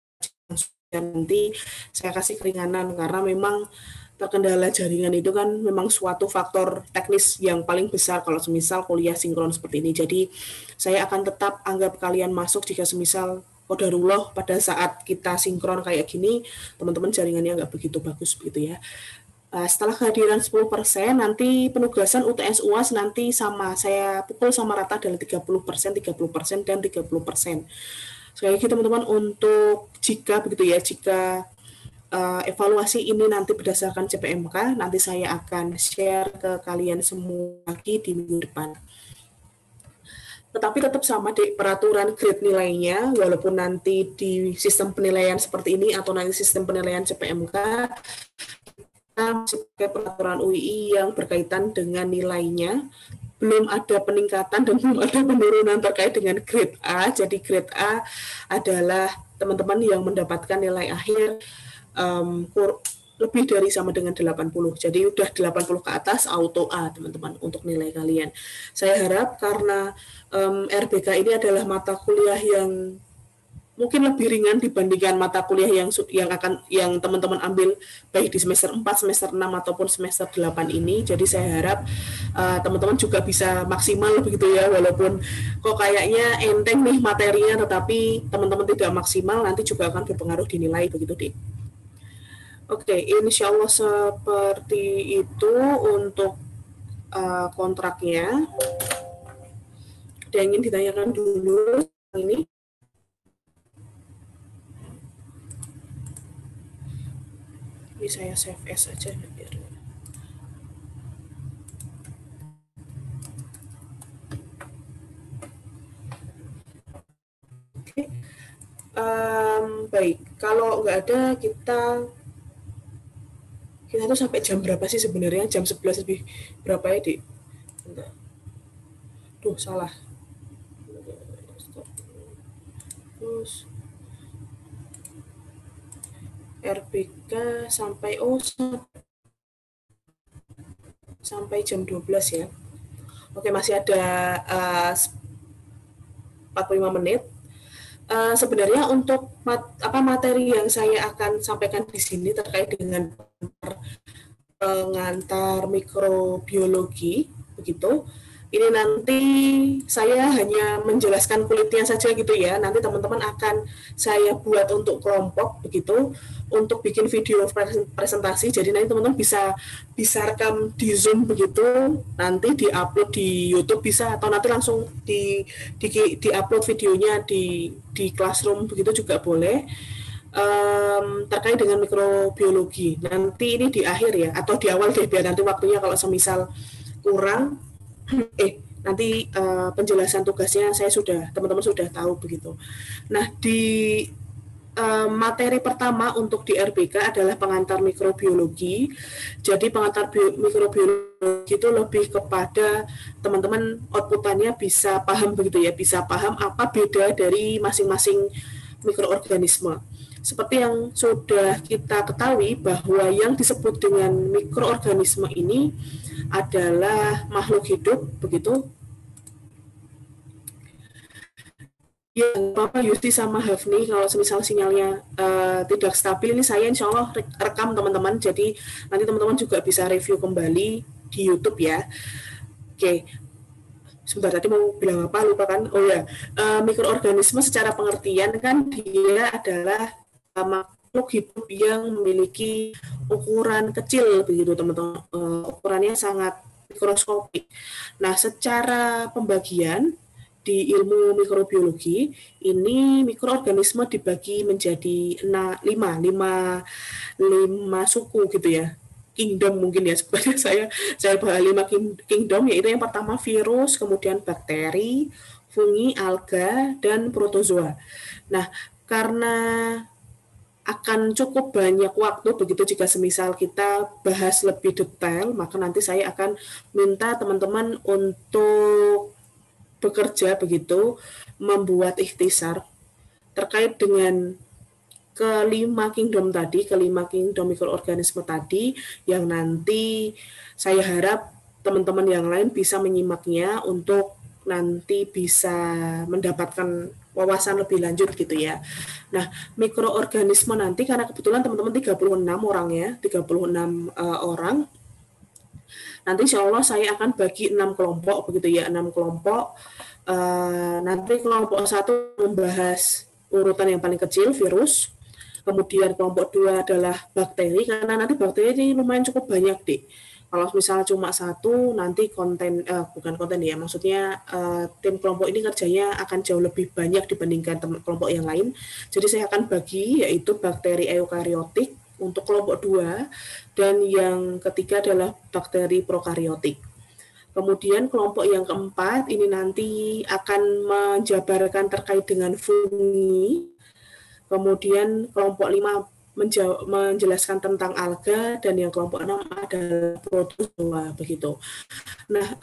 dan nanti saya kasih keringanan, karena memang terkendala jaringan itu kan memang suatu faktor teknis yang paling besar kalau semisal kuliah sinkron seperti ini. Jadi saya akan tetap anggap kalian masuk jika semisal qadarullah pada saat kita sinkron kayak gini teman-teman jaringannya nggak begitu bagus begitu ya. Setelah kehadiran 10%, nanti penugasan UTS UAS nanti saya pukul sama rata adalah 30%, 30%, dan 30%. Sekali lagi teman-teman, untuk jika evaluasi ini nanti berdasarkan CPMK, nanti saya akan share ke kalian semua lagi di minggu depan. Tetapi tetap sama di peraturan grade nilainya, walaupun nanti di sistem penilaian seperti ini atau nanti sistem penilaian CPMK, sebagai peraturan UII yang berkaitan dengan nilainya, belum ada peningkatan dan belum ada penurunan terkait dengan grade A. Jadi grade A adalah teman-teman yang mendapatkan nilai akhir lebih dari sama dengan 80. Jadi udah 80 ke atas auto A teman-teman untuk nilai kalian. Saya harap karena RBK ini adalah mata kuliah yang mungkin lebih ringan dibandingkan mata kuliah yang teman-teman ambil baik di semester 4, semester 6 ataupun semester 8 ini. Jadi saya harap teman-teman juga bisa maksimal begitu ya, walaupun kok kayaknya enteng nih materinya tetapi teman-teman tidak maksimal nanti juga akan berpengaruh di nilai begitu deh. Oke, insya Allah seperti itu untuk kontraknya. Ada yang ingin ditanyakan dulu ini? Ini saya save as aja biar. Oke. Baik, kalau nggak ada kita tuh sampai jam berapa sih sebenarnya? Jam 11 lebih berapa ya, Dik? Bentar. Duh, salah. Terus RBK sampai sampai jam 12 ya. Oke, masih ada 45 menit. Sebenarnya untuk materi yang saya akan sampaikan di sini terkait dengan pengantar mikrobiologi, begitu. Ini nanti saya hanya menjelaskan kulitnya saja gitu ya. Nanti teman-teman akan saya buat untuk kelompok begitu, untuk bikin video presentasi. Jadi nanti teman-teman bisa rekam di Zoom begitu, nanti diupload di YouTube bisa, atau nanti langsung di-upload videonya di Classroom begitu juga boleh. Terkait dengan mikrobiologi. Nanti ini di akhir ya, atau di awal deh, biar nanti waktunya kalau semisal kurang, nanti penjelasan tugasnya teman-teman sudah tahu begitu. Nah, di materi pertama untuk di RBK adalah pengantar mikrobiologi. Jadi pengantar mikrobiologi itu lebih kepada teman-teman outputannya bisa paham begitu ya, bisa paham apa beda dari masing-masing mikroorganisme. Seperti yang sudah kita ketahui bahwa yang disebut dengan mikroorganisme ini adalah makhluk hidup, begitu. Ya, Bapak Yusti sama Hafni, kalau semisal sinyalnya tidak stabil, ini saya insya Allah rekam teman-teman, jadi nanti teman-teman juga bisa review kembali di YouTube ya. Oke, sebentar, tadi mau bilang apa, lupa kan? Oh ya, mikroorganisme secara pengertian kan dia adalah makhluk hidup yang memiliki ukuran kecil begitu teman-teman, ukurannya sangat mikroskopik. Nah, secara pembagian di ilmu mikrobiologi ini mikroorganisme dibagi menjadi 5 suku gitu ya, kingdom mungkin ya, sebenarnya saya bahas 5 kingdom, yaitu yang pertama virus, kemudian bakteri, fungi, alga, dan protozoa. Nah, karena akan cukup banyak waktu begitu jika semisal kita bahas lebih detail, maka nanti saya akan minta teman-teman untuk bekerja begitu, membuat ikhtisar terkait dengan kelima kingdom mikroorganisme tadi, yang nanti saya harap teman-teman yang lain bisa menyimaknya untuk nanti bisa mendapatkan wawasan lebih lanjut gitu ya. Nah, mikroorganisme nanti karena kebetulan teman-teman 36 orang ya, 36 orang. Nanti insya Allah saya akan bagi 6 kelompok begitu ya, 6 kelompok. Nanti kelompok 1 membahas urutan yang paling kecil, virus. Kemudian kelompok 2 adalah bakteri, karena nanti bakteri ini lumayan cukup banyak deh. Kalau misalnya cuma 1, nanti bukan konten ya, maksudnya tim kelompok ini kerjanya akan jauh lebih banyak dibandingkan kelompok yang lain. Jadi saya akan bagi, yaitu bakteri eukariotik untuk kelompok 2, dan yang ketiga adalah bakteri prokariotik. Kemudian kelompok yang keempat ini nanti akan menjabarkan terkait dengan fungi. Kemudian kelompok 5 menjelaskan tentang alga, dan yang kelompok 6 adalah protozoa begitu. Nah,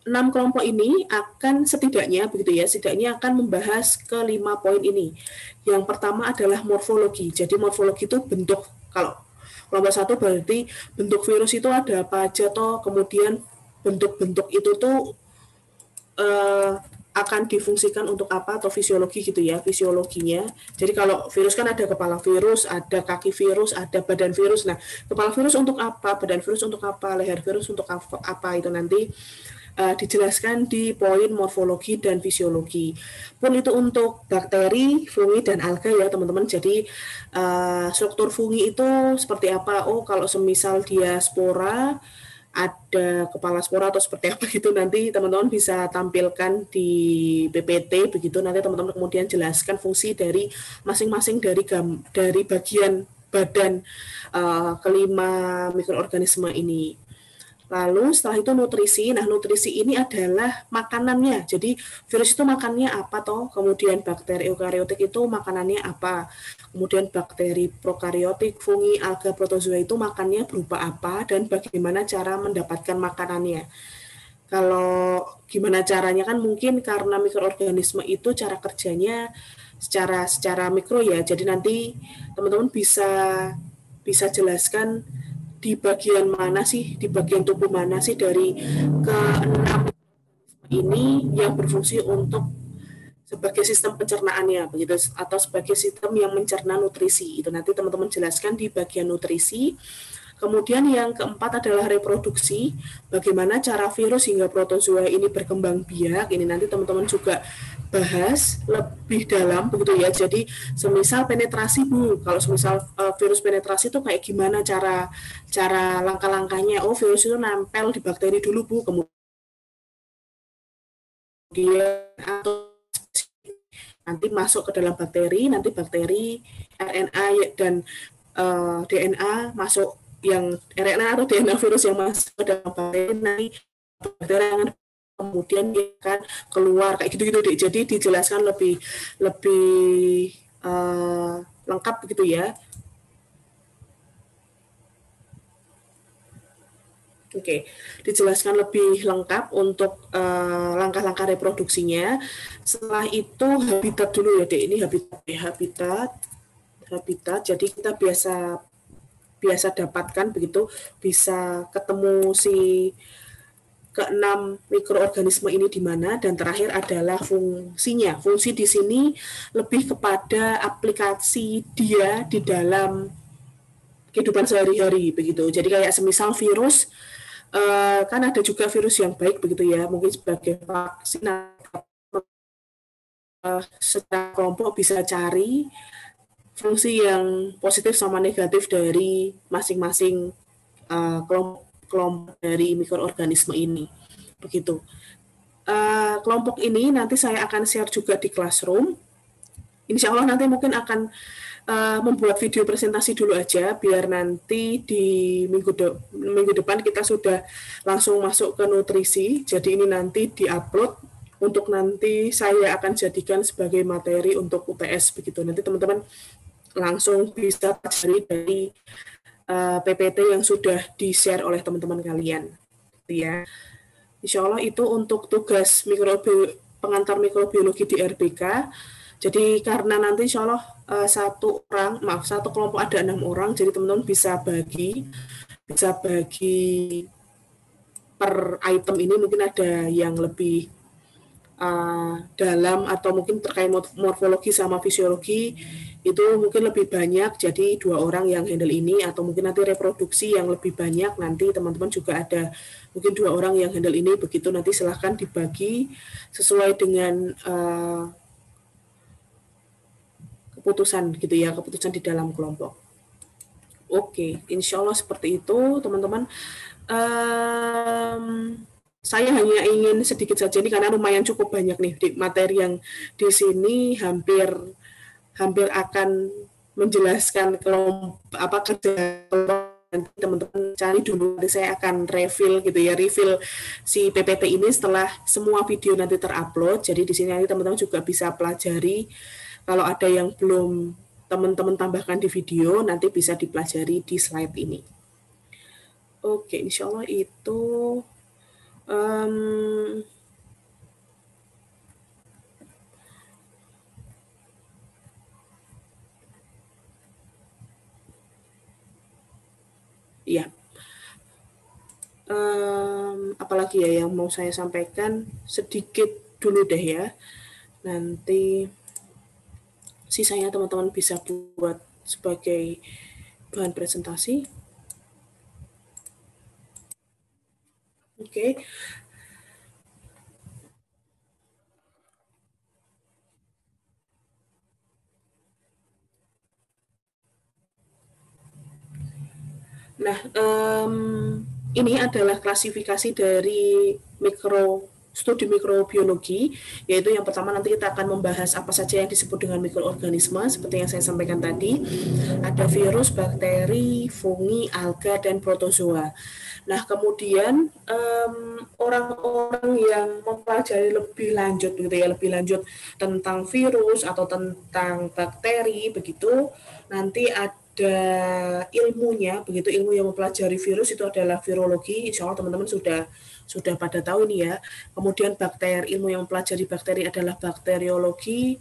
6 kelompok ini akan setidaknya akan membahas ke 5 poin ini. Yang pertama adalah morfologi. Jadi morfologi itu bentuk. Kalau kelompok 1 berarti bentuk virus itu ada apa aja toh, kemudian bentuk-bentuk itu tuh akan difungsikan untuk apa, atau fisiologi gitu ya, fisiologinya. Jadi kalau virus kan ada kepala virus, ada kaki virus, ada badan virus. Nah, kepala virus untuk apa, badan virus untuk apa, leher virus untuk apa itu nanti dijelaskan di poin morfologi dan fisiologi. Pun itu untuk bakteri, fungi, dan alga ya teman-teman. Jadi struktur fungi itu seperti apa? Oh, kalau semisal dia spora, ada kepala spora atau seperti apa gitu, nanti teman-teman bisa tampilkan di PPT begitu, nanti teman-teman kemudian jelaskan fungsi dari masing-masing dari bagian badan kelima mikroorganisme ini. Lalu setelah itu nutrisi. Nah, nutrisi ini adalah makanannya. Jadi virus itu makannya apa toh? Kemudian bakteri eukariotik itu makanannya apa? Kemudian bakteri prokariotik, fungi, alga, protozoa itu makannya berupa apa dan bagaimana cara mendapatkan makanannya. Kalau gimana caranya kan mungkin karena mikroorganisme itu cara kerjanya secara mikro ya. Jadi nanti teman-teman bisa jelaskan di bagian mana sih, di bagian tubuh mana sih dari keenam ini yang berfungsi untuk sebagai sistem pencernaannya begitu atau sebagai sistem yang mencerna nutrisi. Itu nanti teman-teman jelaskan di bagian nutrisi. Kemudian yang keempat adalah reproduksi. Bagaimana cara virus hingga protozoa ini berkembang biak. Ini nanti teman-teman juga bahas lebih dalam begitu ya. Jadi semisal penetrasi Bu, kalau semisal virus penetrasi itu kayak gimana cara langkah-langkahnya. Oh, virus itu nempel di bakteri dulu Bu, kemudian atau nanti masuk ke dalam bakteri, nanti bakteri RNA dan DNA masuk yang RNA atau DNA virus yang masuk ke dalam bakteri, nanti bakteri yang kemudian dia akan keluar kayak gitu-gitu deh. Jadi dijelaskan lebih lengkap begitu ya. Oke, dijelaskan lebih lengkap untuk langkah-langkah reproduksinya. Setelah itu habitat dulu ya, Dek. Ini habitat. Jadi kita biasa dapatkan begitu, bisa ketemu si keenam mikroorganisme ini di mana, dan terakhir adalah fungsinya. Fungsi di sini lebih kepada aplikasi dia di dalam kehidupan sehari-hari begitu. Jadi kayak semisal virus kan ada juga virus yang baik begitu ya, mungkin sebagai vaksin secara kelompok bisa cari fungsi yang positif sama negatif dari masing-masing kelompok dari mikroorganisme ini begitu. Kelompok ini nanti saya akan share juga di classroom. Insya Allah nanti mungkin akan membuat video presentasi dulu aja biar nanti di minggu depan kita sudah langsung masuk ke nutrisi. Jadi ini nanti diupload untuk nanti saya akan jadikan sebagai materi untuk UTS begitu. Nanti teman-teman langsung bisa pelajari dari PPT yang sudah di-share oleh teman-teman kalian. Ya. Insya Allah itu untuk tugas pengantar mikrobiologi di RBK. Jadi karena nanti insya Allah satu kelompok ada 6 orang, jadi teman-teman bisa bagi per item ini, mungkin ada yang lebih dalam atau mungkin terkait morfologi sama fisiologi itu mungkin lebih banyak, jadi 2 orang yang handle ini, atau mungkin nanti reproduksi yang lebih banyak, nanti teman-teman juga ada mungkin 2 orang yang handle ini, begitu nanti silahkan dibagi sesuai dengan keputusan gitu ya, keputusan di dalam kelompok. Oke, insya Allah seperti itu teman-teman. Saya hanya ingin sedikit saja nih karena lumayan cukup banyak nih materi yang di sini, hampir akan menjelaskan kelompok kerja kelompok. Nanti teman-teman cari dulu, nanti saya akan refill gitu ya, refill si PPT ini setelah semua video nanti terupload. Jadi di sini nanti teman-teman juga bisa pelajari. Kalau ada yang belum teman-teman tambahkan di video, nanti bisa dipelajari di slide ini. Oke, insya Allah itu ya. Apalagi ya yang mau saya sampaikan, sedikit dulu deh ya. Nanti sisanya teman-teman bisa buat sebagai bahan presentasi. Oke. Nah, ini adalah klasifikasi dari studi mikrobiologi, yaitu yang pertama nanti kita akan membahas apa saja yang disebut dengan mikroorganisme, seperti yang saya sampaikan tadi, ada virus, bakteri, fungi, alga, dan protozoa. Nah, kemudian orang-orang yang mempelajari lebih lanjut gitu ya, lebih lanjut tentang virus atau tentang bakteri begitu, nanti ada ilmunya, begitu ilmu yang mempelajari virus itu adalah virologi, insya Allah teman-teman sudah pada tahu nih ya. Kemudian bakteri, ilmu yang mempelajari bakteri adalah bakteriologi,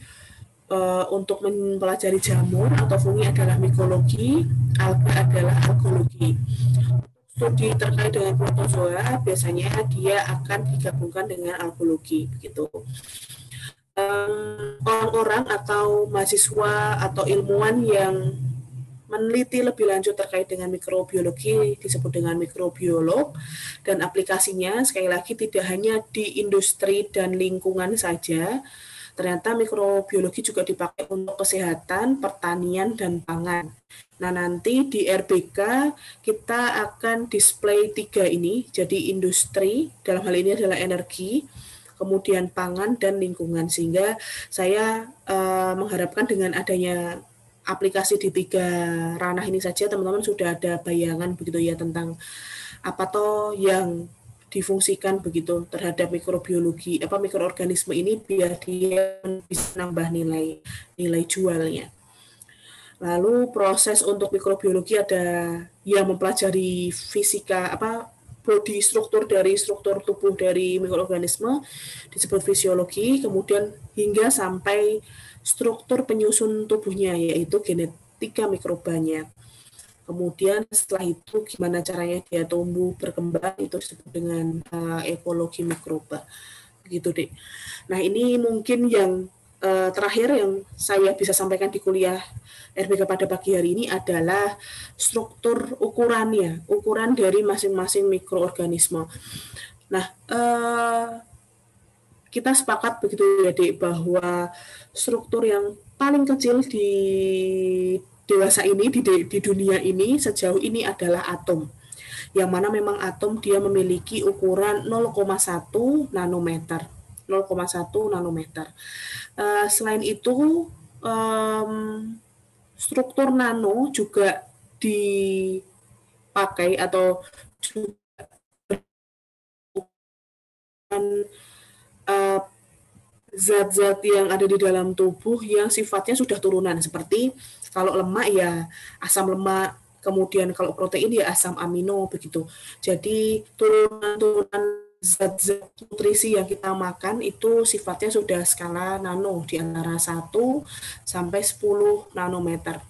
untuk mempelajari jamur atau fungi adalah mikologi, alga adalah algologi. Studi terkait dengan protozoa biasanya dia akan digabungkan dengan algologi, begitu. Orang-orang atau mahasiswa atau ilmuwan yang meneliti lebih lanjut terkait dengan mikrobiologi disebut dengan mikrobiolog, dan aplikasinya sekali lagi tidak hanya di industri dan lingkungan saja, ternyata mikrobiologi juga dipakai untuk kesehatan, pertanian, dan pangan. Nah, nanti di RBK kita akan display 3 ini, jadi industri, dalam hal ini adalah energi, kemudian pangan, dan lingkungan, sehingga saya mengharapkan dengan adanya aplikasi di 3 ranah ini saja teman-teman sudah ada bayangan begitu ya tentang apa toh yang difungsikan begitu terhadap mikrobiologi mikroorganisme ini biar dia bisa nambah nilai jualnya. Lalu proses untuk mikrobiologi ada yang mempelajari fisika body struktur dari struktur tubuh dari mikroorganisme disebut fisiologi, kemudian hingga sampai struktur penyusun tubuhnya yaitu genetika mikrobanya. Kemudian setelah itu gimana caranya dia tumbuh berkembang itu disebut dengan ekologi mikroba. Begitu deh. Nah, ini mungkin yang terakhir yang saya bisa sampaikan di kuliah RBK pada pagi hari ini adalah struktur ukurannya, ukuran dari masing-masing mikroorganisme. Nah, kita sepakat begitu ya, Dek, bahwa struktur yang paling kecil di dewasa ini, di dunia ini, sejauh ini adalah atom. Yang mana memang atom dia memiliki ukuran 0,1 nanometer. 0,1 nanometer. Selain itu, struktur nano juga dipakai atau juga zat-zat yang ada di dalam tubuh yang sifatnya sudah turunan, seperti kalau lemak ya asam lemak, kemudian kalau protein ya asam amino begitu. Jadi turunan zat-zat nutrisi yang kita makan itu sifatnya sudah skala nano di antara 1 sampai 10 nanometer.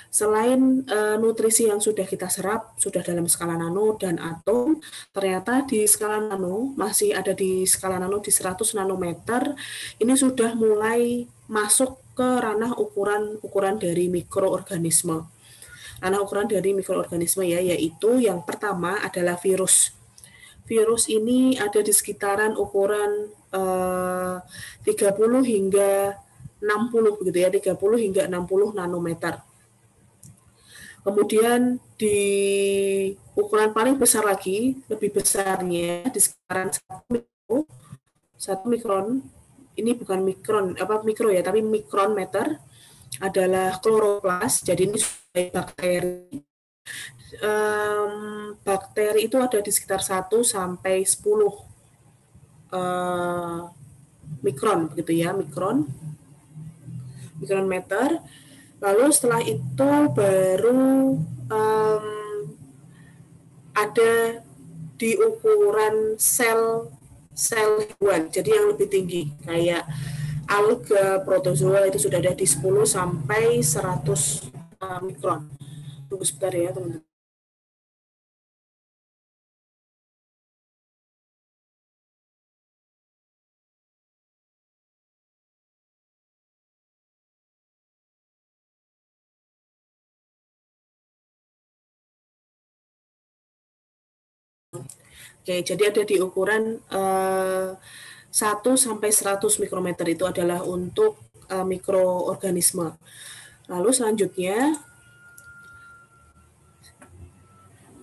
Selain nutrisi yang sudah kita serap, sudah dalam skala nano dan atom, ternyata di skala nano, masih ada di skala nano di 100 nanometer, ini sudah mulai masuk ke ranah ukuran dari mikroorganisme. Ranah ukuran dari mikroorganisme ya, yaitu yang pertama adalah virus. Virus ini ada di sekitaran ukuran 30 hingga 60 begitu ya, 30 hingga 60 nanometer. Kemudian di ukuran paling besar lagi, lebih besarnya di sekitaran 1 mikron, ini bukan mikro ya, tapi mikron meter adalah kloroplas. Jadi ini bakteri. Bakteri itu ada di sekitar 1 sampai 10 mikron begitu ya, mikron meter. Lalu setelah itu baru ada di ukuran sel hewan, jadi yang lebih tinggi kayak alga, protozoa itu sudah ada di 10 sampai 100 mikron. Tunggu sebentar ya teman-teman. Oke, jadi ada di ukuran 1 sampai 100 mikrometer itu adalah untuk mikroorganisme. Lalu selanjutnya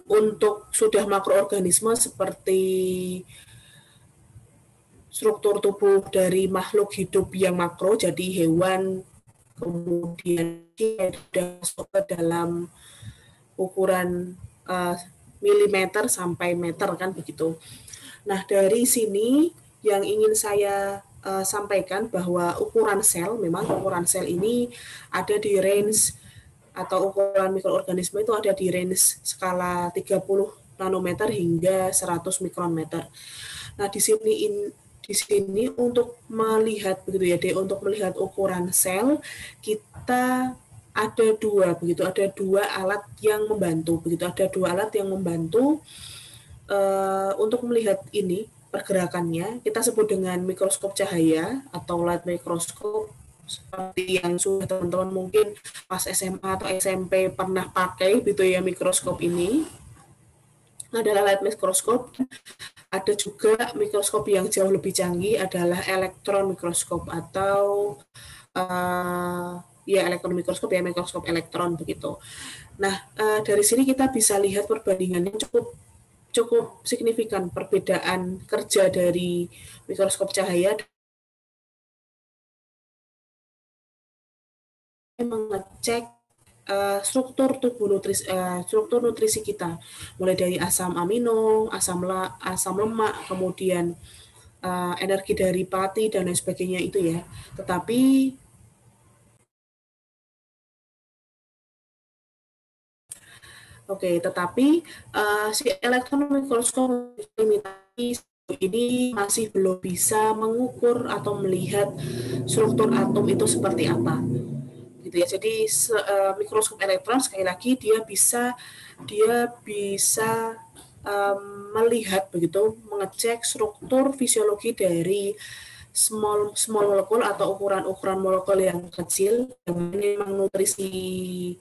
untuk sudah makroorganisme seperti struktur tubuh dari makhluk hidup yang makro, jadi hewan, kemudian sudah masuk ke dalam ukuran milimeter sampai meter kan begitu. Nah, dari sini yang ingin saya sampaikan bahwa ukuran sel, memang ukuran sel ini ada di range atau ukuran mikroorganisme itu ada di range skala 30 nanometer hingga 100 mikrometer. Nah, di sini untuk melihat begitu ya, untuk melihat ukuran sel kita ada dua begitu, ada dua alat yang membantu begitu, ada dua alat yang membantu untuk melihat ini pergerakannya. Kita sebut dengan mikroskop cahaya atau light microscope, seperti yang sudah teman-teman mungkin pas SMA atau SMP pernah pakai gitu ya, mikroskop ini adalah light microscope. Ada juga mikroskop yang jauh lebih canggih adalah elektron mikroskop atau ya elektron mikroskop ya, mikroskop elektron begitu. Nah, dari sini kita bisa lihat perbandingannya cukup signifikan, perbedaan kerja dari mikroskop cahaya mengecek struktur nutrisi kita, mulai dari asam amino, asam lemak, kemudian energi dari pati dan lain sebagainya itu ya. Tetapi si elektron mikroskop limitasi ini masih belum bisa mengukur atau melihat struktur atom itu seperti apa. Gitu ya. Jadi mikroskop elektron sekali lagi dia bisa melihat begitu, mengecek struktur fisiologi dari small molekul atau ukuran molekul yang kecil yang menutrisi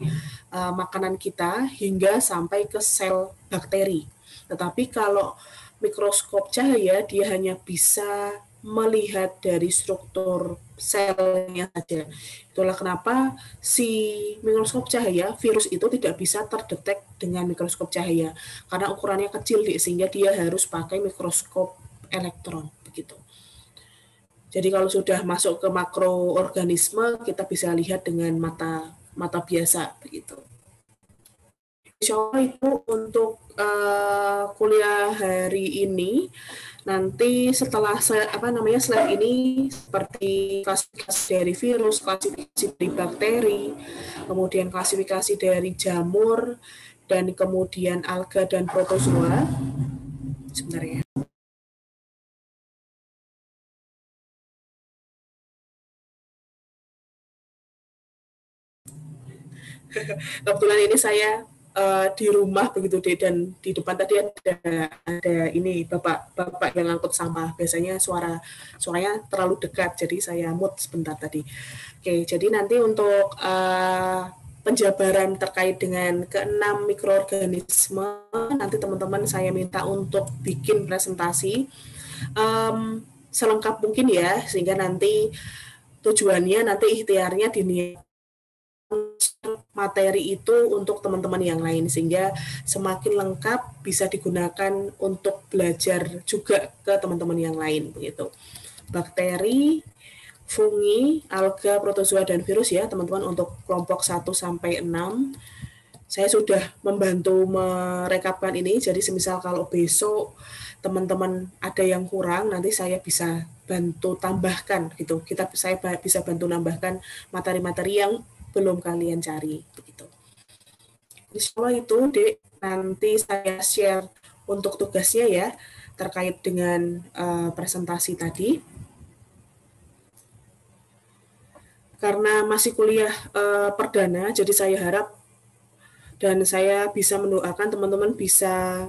makanan kita hingga sampai ke sel bakteri. Tetapi kalau mikroskop cahaya dia hanya bisa melihat dari struktur selnya saja. Itulah kenapa si mikroskop cahaya, virus itu tidak bisa terdetek dengan mikroskop cahaya karena ukurannya kecil sehingga dia harus pakai mikroskop elektron begitu. Jadi kalau sudah masuk ke makroorganisme kita bisa lihat dengan mata biasa begitu. Insya Allah itu untuk kuliah hari ini. Nanti setelah slide ini seperti klasifikasi dari virus, klasifikasi dari bakteri, kemudian klasifikasi dari jamur, dan kemudian alga dan protozoa. Sebentar ya. Kebetulan ini saya di rumah begitu deh, dan di depan tadi ada ini bapak yang ngangkut sampah. Biasanya suaranya terlalu dekat, jadi saya mute sebentar tadi. Oke, jadi nanti untuk penjabaran terkait dengan keenam mikroorganisme, nanti teman-teman saya minta untuk bikin presentasi selengkap mungkin ya, sehingga nanti tujuannya nanti ikhtiarnya diniatkan materi itu untuk teman-teman yang lain sehingga semakin lengkap bisa digunakan untuk belajar juga ke teman-teman yang lain begitu. Bakteri, fungi, alga, protozoa dan virus ya teman-teman untuk kelompok 1 sampai 6. Saya sudah membantu merekapkan ini, jadi semisal kalau besok teman-teman ada yang kurang nanti saya bisa bantu tambahkan gitu. Saya bisa bantu nambahkan materi-materi yang belum kalian cari begitu. Insya Allah itu Dek, nanti saya share untuk tugasnya ya terkait dengan presentasi tadi. Karena masih kuliah perdana, jadi saya harap dan saya bisa mendoakan teman-teman bisa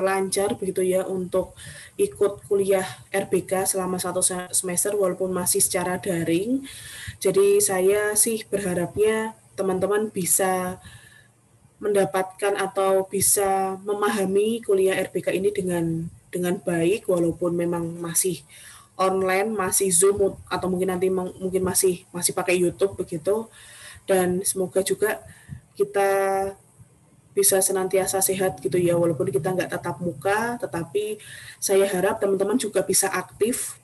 lancar begitu ya untuk ikut kuliah RBK selama 1 semester walaupun masih secara daring. Jadi saya sih berharapnya teman-teman bisa mendapatkan atau bisa memahami kuliah RBK ini dengan baik walaupun memang masih online, masih Zoom atau mungkin nanti mungkin masih pakai YouTube begitu. Dan semoga juga kita bisa senantiasa sehat gitu ya, walaupun kita nggak tatap muka, tetapi saya harap teman-teman juga bisa aktif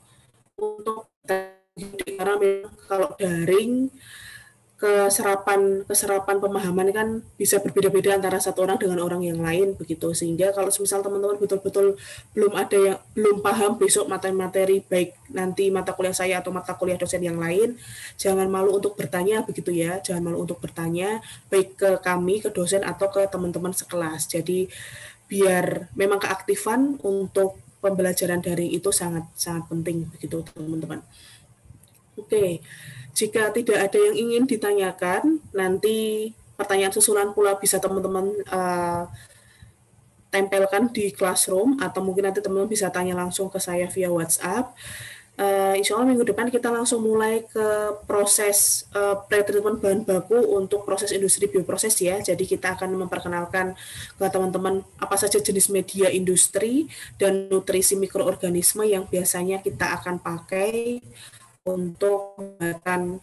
untuk karena memang kalau daring keserapan pemahaman kan bisa berbeda-beda antara satu orang dengan orang yang lain begitu, sehingga kalau misal teman-teman betul-betul belum paham besok materi baik nanti mata kuliah saya atau mata kuliah dosen yang lain, jangan malu untuk bertanya begitu ya, jangan malu untuk bertanya baik ke kami, ke dosen atau ke teman-teman sekelas. Jadi biar memang keaktifan untuk pembelajaran daring itu sangat sangat penting begitu teman-teman. Oke, jika tidak ada yang ingin ditanyakan, nanti pertanyaan susulan pula bisa teman-teman tempelkan di Classroom, atau mungkin nanti teman-teman bisa tanya langsung ke saya via WhatsApp. Insya Allah minggu depan kita langsung mulai ke proses pretreatment bahan baku untuk proses industri bioproses ya. Jadi kita akan memperkenalkan ke teman-teman apa saja jenis media industri dan nutrisi mikroorganisme yang biasanya kita akan pakai untuk pembuatan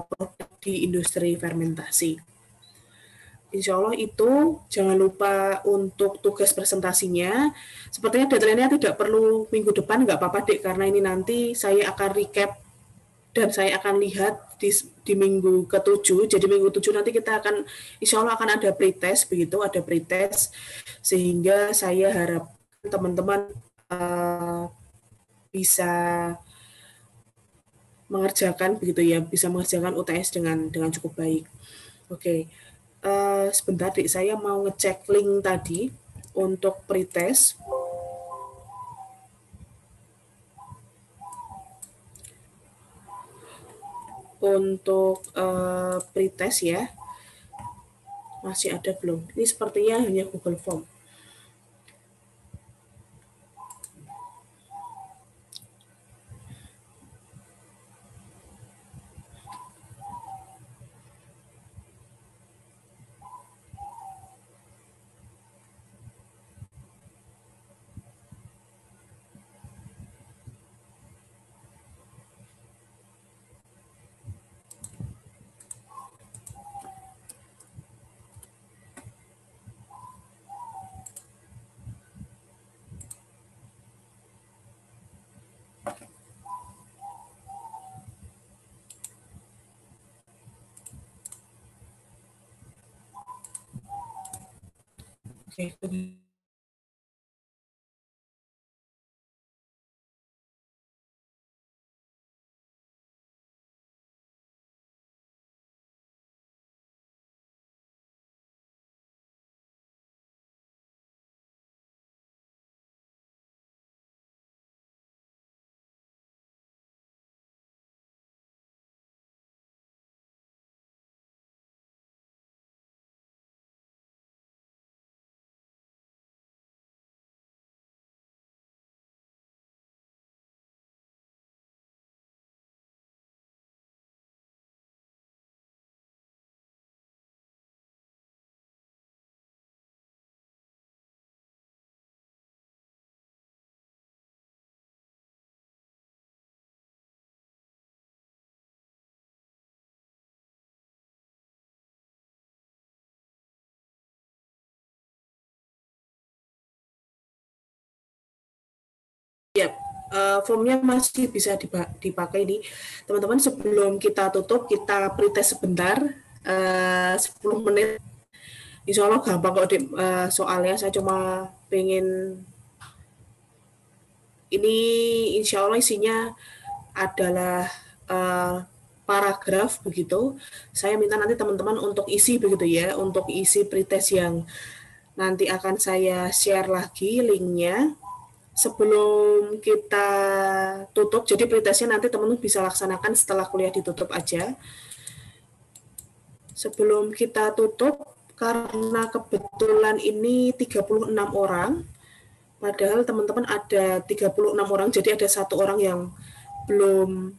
produk di industri fermentasi. Insya Allah itu, jangan lupa untuk tugas presentasinya. Sepertinya deadline-nya tidak perlu minggu depan, nggak apa-apa dek, karena ini nanti saya akan recap dan saya akan lihat di minggu ke-7. Jadi minggu 7 nanti kita akan, insya Allah akan ada pretest, begitu, ada pretest, sehingga saya harap teman-teman bisa mengerjakan begitu ya, bisa mengerjakan UTS dengan cukup baik. Oke, sebentar dik, saya mau ngecek link tadi untuk pretest. Untuk pretest ya, masih ada belum? Ini sepertinya hanya Google Form. Oke. Ya, formnya masih bisa dipakai nih. Teman-teman, sebelum kita tutup, kita pretest sebentar, 10 menit. Insya Allah gampang kok soalnya, saya cuma pengen, ini insya Allah isinya adalah paragraf begitu. Saya minta nanti teman-teman untuk isi begitu ya, untuk isi pretest yang nanti akan saya share lagi linknya. Sebelum kita tutup, jadi pretestnya nanti teman-teman bisa laksanakan setelah kuliah ditutup aja. Sebelum kita tutup, karena kebetulan ini 36 orang, padahal teman-teman ada 36 orang, jadi ada satu orang yang belum